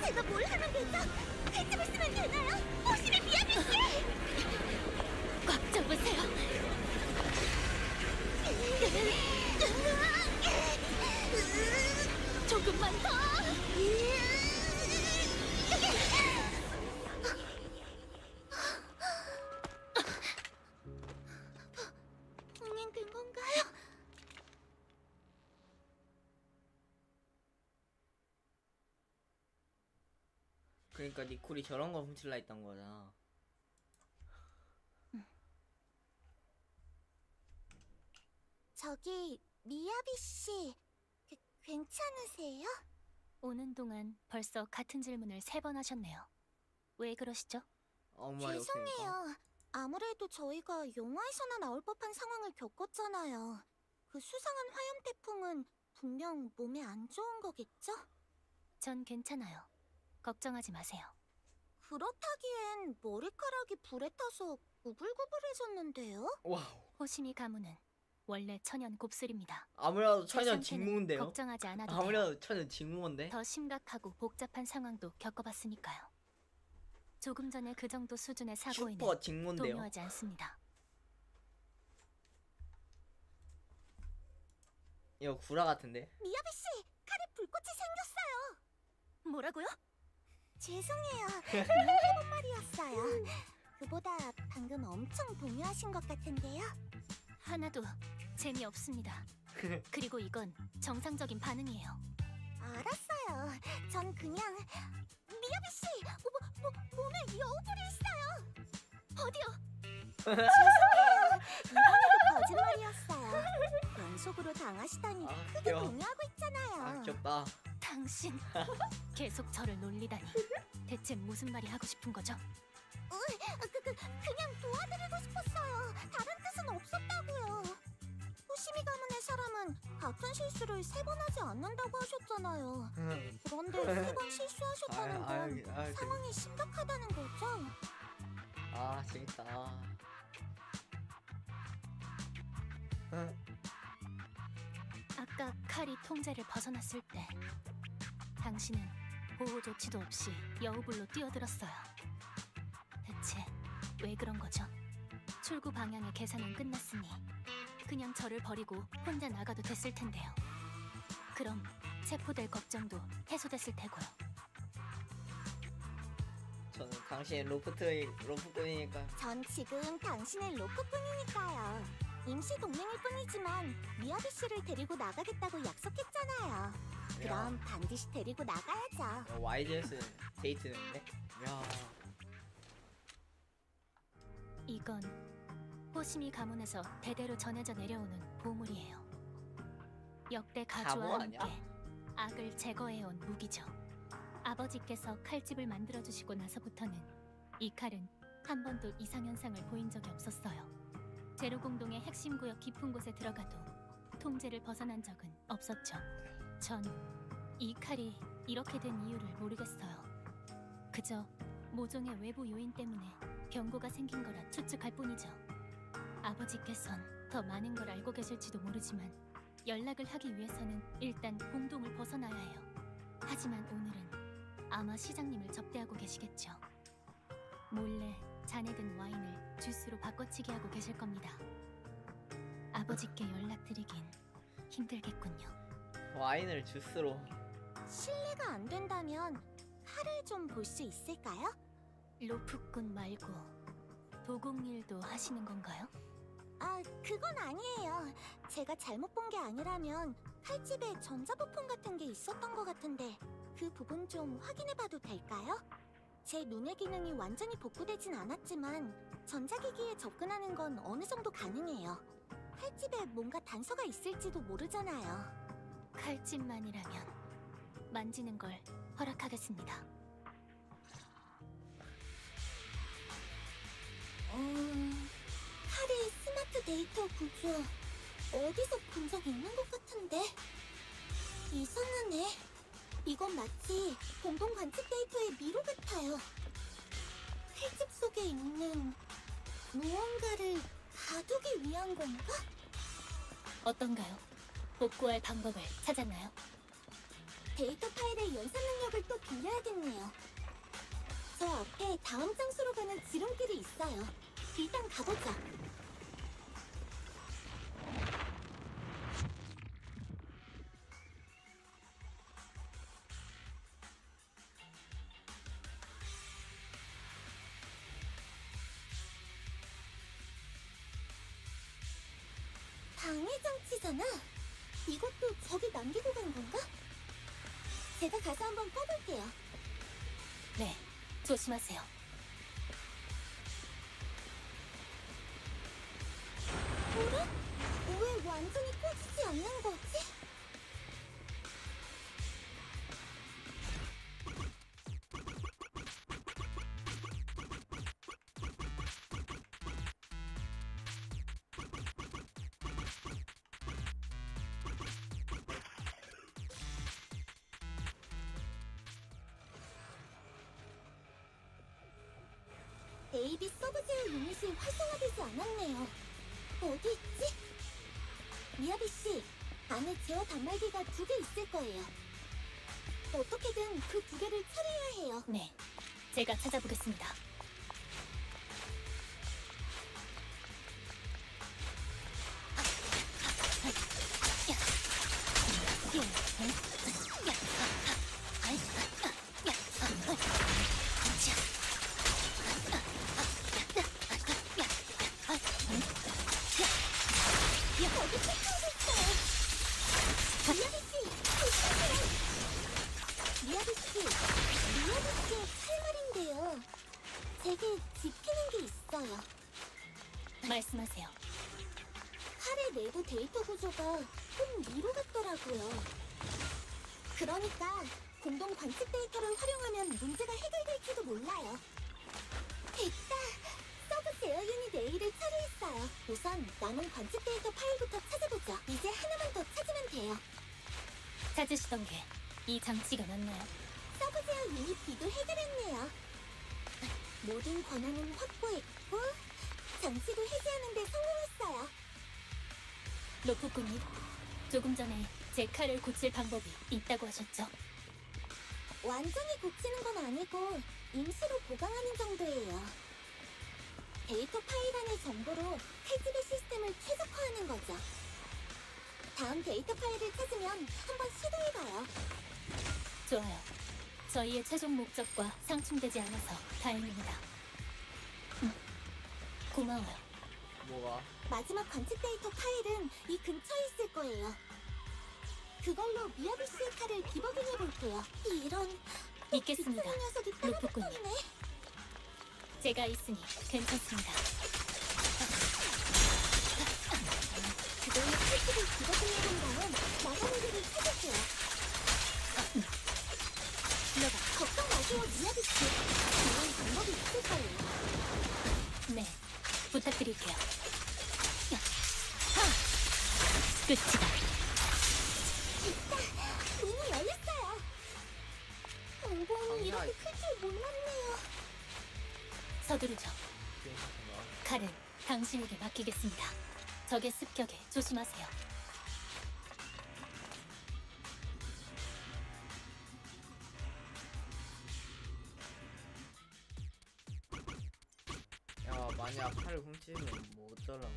제가 뭘 하면 되죠? 칼집을 쓰면 되나요? 호시리 미야비 씨! 꽉 잡으세요. 조금만 더. 봉인된 건가요? 그러니까 니콜이 저런 거 훔칠라 했던 거잖아. 저기 미야비 씨, 괜찮으세요? 오는 동안 벌써 같은 질문을 3번 하셨네요. 왜 그러시죠? 아무 말이 없으니까. 죄송해요. 아무래도 저희가 영화에서나 나올 법한 상황을 겪었잖아요. 그 수상한 화염 태풍은 분명 몸에 안 좋은 거겠죠? 전 괜찮아요. 걱정하지 마세요. 그렇다기엔 머리카락이 불에 타서 구불구불해졌는데요? 와우. 호시미 가문은 원래 천연 곱슬입니다. 아무래도 제 천연 상태는 직무인데요. 걱정하지 않아도 아무래도 천연 직무인데. 더 심각하고 복잡한 상황도 겪어봤으니까요. 조금 전에 그 정도 수준의 사고에는 슈퍼 직무인데요. 동요하지 않습니다. 이거 구라 같은데. 미야비 씨, 칼에 불꽃이 생겼어요. 뭐라고요? 죄송해요. 그냥 해본 말이었어요. 그보다 방금 엄청 동요하신 것 같은데요. 하나도 재미없습니다. 그리고 이건 정상적인 반응이에요. 알았어요. 전 그냥 미야비 씨, 몸에 여우불이 있어요. 어디요? 죄송해요. 이번에도 거짓말이었어요. 연속으로 당하시다니 크게 귀여워. 동요하고 있잖아요. 귀엽다. 당신 계속 저를 놀리다니. 대체 무슨 말이 하고 싶은 거죠? 그냥 도와드리고 싶었어요. 다른 뜻은 없었다고요. 호시미 가문의 사람은 같은 실수를 3번 하지 않는다고 하셨잖아요. 그런데 3번 실수하셨다는 건 상황이 심각하다는 거죠? 아 재밌다. 아까 칼이 통제를 벗어났을 때 당신은 보호 조치도 없이 여우불로 뛰어들었어요. 대체 왜 그런 거죠? 출구 방향의 계산은 끝났으니 그냥 저를 버리고 혼자 나가도 됐을 텐데요. 그럼 체포될 걱정도 해소됐을 테고요. 저는 당신의 로프꾼이니까. 전 지금 당신의 로프꾼이니까요. 임시 동맹일 뿐이지만 미야비 씨를 데리고 나가겠다고 약속했잖아요. 그럼 반드시 데리고 나가야죠. YGS는 데이트는데? 야. 이건 호시미 가문에서 대대로 전해져 내려오는 보물이에요. 역대 가주와 가문 함께 아니야? 악을 제거해온 무기죠. 아버지께서 칼집을 만들어주시고 나서부터는 이 칼은 한 번도 이상현상을 보인 적이 없었어요. 제로공동의 핵심 구역 깊은 곳에 들어가도 통제를 벗어난 적은 없었죠. 전 이 칼이 이렇게 된 이유를 모르겠어요. 그저 모종의 외부 요인 때문에 병고가 생긴 거라 추측할 뿐이죠. 아버지께선 더 많은 걸 알고 계실지도 모르지만 연락을 하기 위해서는 일단 공동을 벗어나야 해요. 하지만 오늘은 아마 시장님을 접대하고 계시겠죠. 몰래 잔에 든 와인을 주스로 바꿔치기 하고 계실 겁니다. 아버지께 연락드리긴 힘들겠군요. 와인을 주스로. 실례가 안 된다면 칼을 좀 볼 수 있을까요? 로프꾼 말고 도공일도 하시는 건가요? 아, 그건 아니에요. 제가 잘못 본 게 아니라면 칼집에 전자부품 같은 게 있었던 것 같은데 그 부분 좀 확인해봐도 될까요? 제 눈의 기능이 완전히 복구되진 않았지만 전자기기에 접근하는 건 어느 정도 가능해요. 칼집에 뭔가 단서가 있을지도 모르잖아요. 칼집만이라면 만지는 걸 허락하겠습니다. 칼의 스마트 데이터 구조 어디서 본 적 있는 것 같은데 이상하네. 이건 마치 공동 관측 데이터의 미로 같아요. 칼집 속에 있는 무언가를 가두기 위한 건가? 어떤가요? 복구할 방법을 찾았나요? 데이터 파일의 연산 능력을 또 빌려야겠네요. 저 앞에 다음 장소로 가는 지름길이 있어요. 일단 가보자. 방해 장치잖아. 이것도 저기 남기고 간 건가? 제가 가서 한번 꺼볼게요. 네, 조심하세요. 뭐라? 왜 완전히 꺼지지 않는 거지? AB 서브제어 유닛이 활성화되지 않았네요. 어디 있지? 미야비 씨, 안에 제어 단말기가 2개 있을 거예요. 어떻게든 그 2개를 처리해야 해요. 네, 제가 찾아보겠습니다. 거기 체크하고 있어요. 미야비 씨, 조심하세요. 미야비 씨의 칼말인데요. 제게 짚히는 게 있어요. 말씀하세요. 칼의 내부 데이터 구조가 좀 미로 같더라고요. 그러니까 공동 관측 데이터를 활용하면 문제가 해결될지도 몰라요. 됐다! 서브 제어 유닛 A를 처리했어요. 우선 남은 관측 데이터 파일부터 찾아보죠. 이제 하나만 더 찾으면 돼요. 찾으시던 게 이 장치가 맞나요? 서브 제어 유닛 B도 해결했네요. 모든 권한은 확보했고 장치도 해제하는 데 성공했어요. 로프꾼이 조금 전에 제 칼을 고칠 방법이 있다고 하셨죠? 완전히 고치는 건 아니고 임시로 보강하는 정도예요. 데이터 파일 안의 정보로 칼집의 시스템을 최적화하는 거죠. 다음 데이터 파일을 찾으면 한번 시도해봐요. 좋아요. 저희의 최종 목적과 상충되지 않아서 다행입니다. 고마워요. 뭐가? 마지막 관측 데이터 파일은 이 근처에 있을 거예요. 그걸로 미야비 씨의 칼을 디버깅해 볼게요. 이런 믿겠습니다. 이 녀석이 루프꾼님. 따라붙었네. 제가 있으니 괜찮습니다. 그걸로 칼집을 디버깅해 본 다음 나가는 길을 찾을게요. 걱정 마세요, 미야비 씨. 이런 방법이 있을 거예요. 네, 부탁드릴게요. 끝이다. 됐다. 문이 열렸어요. 공범이 이렇게 클 줄 몰랐네요. 서두르죠. 칼은 당신에게 맡기겠습니다. 적의 습격에 조심하세요. 야, 만약 칼을 훔치면 뭐 어쩌라고?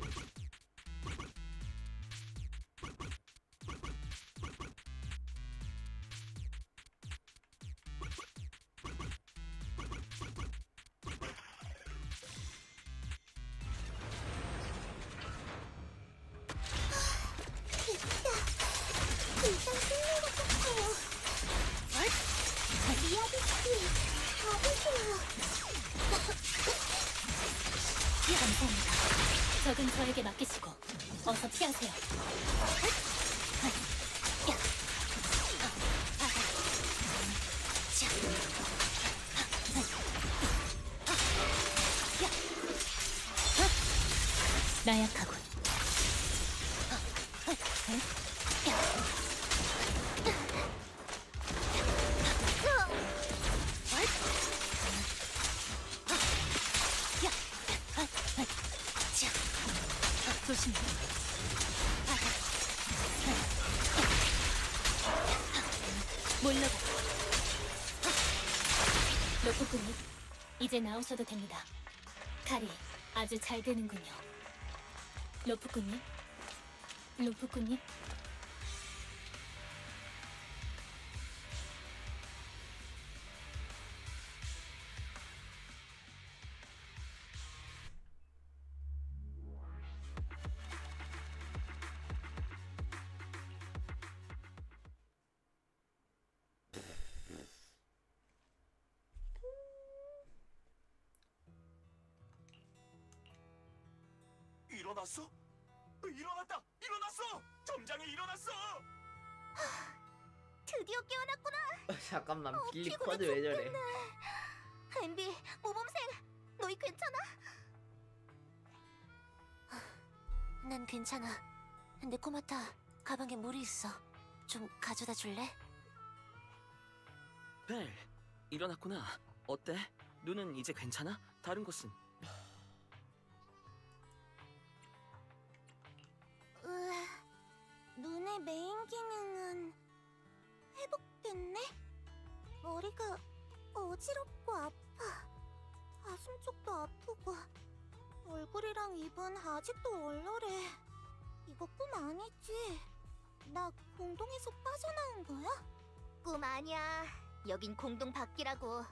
일단 끝낸 것 같아요. 미야비 씨, 가보세요. 감사합니다. 적은 저에게 맡기시고 어서 피하세요. 나약하군. 조심해. 물러가. 로프꾼님, 이제 나오셔도 됩니다. 칼이 아주 잘 되는군요. 로프꾼님? 로프꾼님? 일어났어? 일어났다! 일어났어! 점장이 일어났어! 드디어 깨어났구나. 잠깐만, 빌리 피곤해 코드 왜 저래? 죽겠네. 엠비, 모범생, 너희 괜찮아? 난 괜찮아. 근데 코마타, 가방에 물이 있어. 좀 가져다 줄래? 벨, 일어났구나. 어때? 눈은 이제 괜찮아? 다른 곳은? 눈의 메인 기능은 회복됐네? 머리가 어지럽고 아파. 가슴 쪽도 아프고 얼굴이랑 입은 아직도 얼얼해. 이거 꿈 아니지? 나 공동에서 빠져나온 거야? 꿈 아니야. 여긴 공동 밖이라고.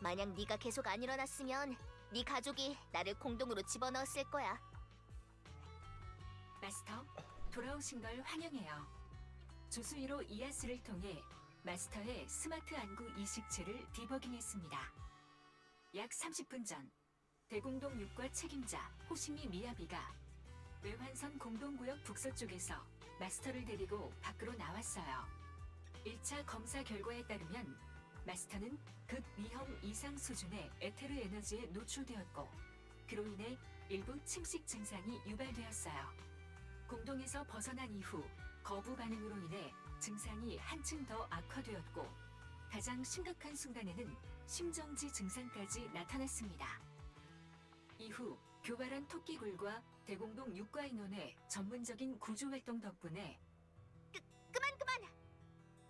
만약 네가 계속 안 일어났으면 네 가족이 나를 공동으로 집어넣었을 거야. 마스터, 돌아오신 걸 환영해요. 조수위로 이아스를 통해 마스터의 스마트 안구 이식체를 디버깅했습니다. 약 30분 전, 대공동 6과 책임자 호시미 미야비가 외환선 공동구역 북서쪽에서 마스터를 데리고 밖으로 나왔어요. 1차 검사 결과에 따르면 마스터는 극위험 이상 수준의 에테르 에너지에 노출되었고 그로 인해 일부 침식 증상이 유발되었어요. 공동에서 벗어난 이후 거부 반응으로 인해 증상이 한층 더 악화되었고 가장 심각한 순간에는 심정지 증상까지 나타났습니다. 이후 교발한 토끼굴과 대공동 6과 인원의 전문적인 구조활동 덕분에 그만!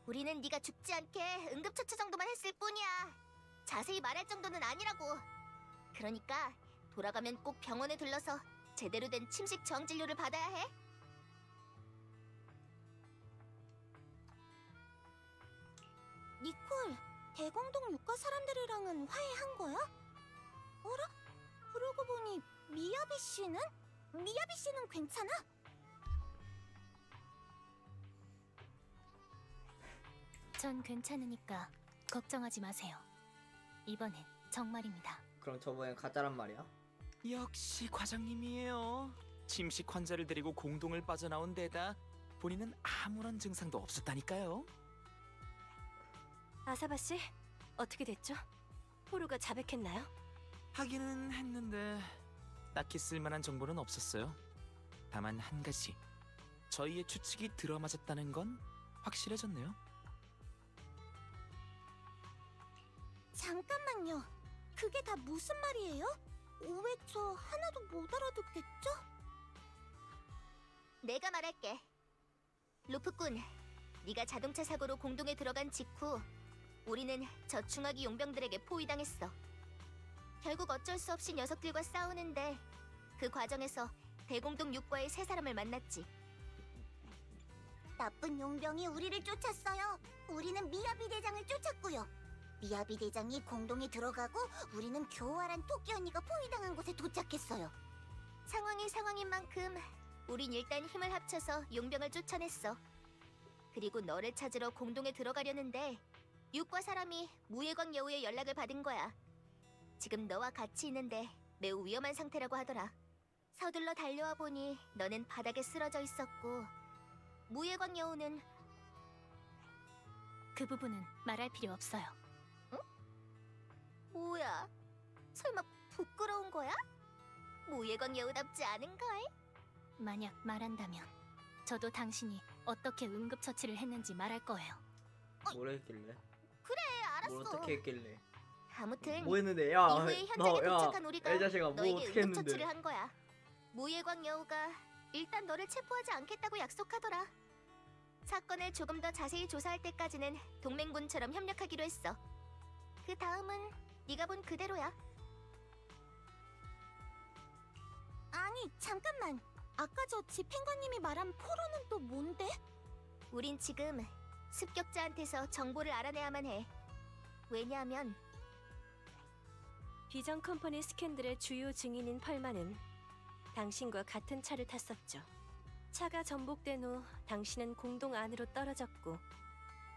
우리는 네가 죽지 않게 응급처치 정도만 했을 뿐이야. 자세히 말할 정도는 아니라고. 그러니까 돌아가면 꼭 병원에 들러서 제대로 된 침식 저항 진료를 받아야 해. 니콜, 대공동 6과 사람들이랑은 화해한 거야? 어라? 그러고 보니 미야비 씨는? 미야비 씨는 괜찮아? 전 괜찮으니까 걱정하지 마세요. 이번엔 정말입니다. 그럼 저번엔 가짜란 말이야? 역시 과장님이에요. 침식 환자를 데리고 공동을 빠져나온 데다 본인은 아무런 증상도 없었다니까요. 아사바 씨, 어떻게 됐죠? 포로가 자백했나요? 하기는 했는데 딱히 쓸만한 정보는 없었어요. 다만 한 가지, 저희의 추측이 들어맞았다는 건 확실해졌네요. 잠깐만요. 그게 다 무슨 말이에요? 왜 저 하나도 못 알아듣겠죠? 내가 말할게. 루프꾼, 네가 자동차 사고로 공동에 들어간 직후 우리는 저 중화기 용병들에게 포위당했어. 결국 어쩔 수 없이 녀석들과 싸우는데 그 과정에서 대공동 6과의 세 사람을 만났지. 나쁜 용병이 우리를 쫓았어요. 우리는 미야비 대장을 쫓았고요. 미야비 대장이 공동에 들어가고 우리는 교활한 토끼 언니가 포위당한 곳에 도착했어요. 상황이 상황인 만큼 우린 일단 힘을 합쳐서 용병을 쫓아냈어. 그리고 너를 찾으러 공동에 들어가려는데 6과 사람이 무예광 여우의 연락을 받은 거야. 지금 너와 같이 있는데 매우 위험한 상태라고 하더라. 서둘러 달려와 보니 너는 바닥에 쓰러져 있었고 무예광 여우는 그 부분은 말할 필요 없어요. 뭐야? 설마 부끄러운 거야? 무예광 여우답지 않은걸? 만약 말한다면 저도 당신이 어떻게 응급처치를 했는지 말할 거예요. 뭘 했길래? 그래, 알았어. 뭘 어떻게 했길래? 아무튼 뭐 했는데? 야, 이후에 현장에 야, 도착한 우리가 이 자식아, 뭐 너에게 어떻게 응급처치를 했는데? 한 거야. 무예광 여우가 일단 너를 체포하지 않겠다고 약속하더라. 사건을 조금 더 자세히 조사할 때까지는 동맹군처럼 협력하기로 했어. 그 다음은 네가 본 그대로야. 아니, 잠깐만. 아까 저 집행관님이 말한 포로는 또 뭔데? 우린 지금 습격자한테서 정보를 알아내야만 해. 왜냐하면 비전 컴퍼니 스캔들의 주요 증인인 펄만은 당신과 같은 차를 탔었죠. 차가 전복된 후 당신은 공동 안으로 떨어졌고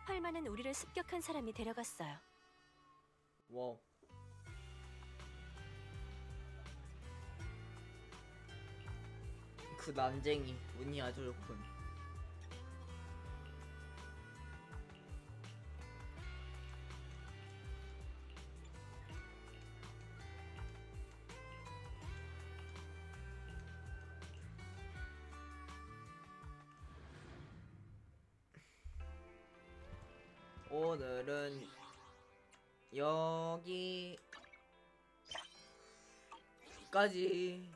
펄만은 우리를 습격한 사람이 데려갔어요. 와우. 그 난쟁이 운이 아주 좋군. 오늘은 여기까지.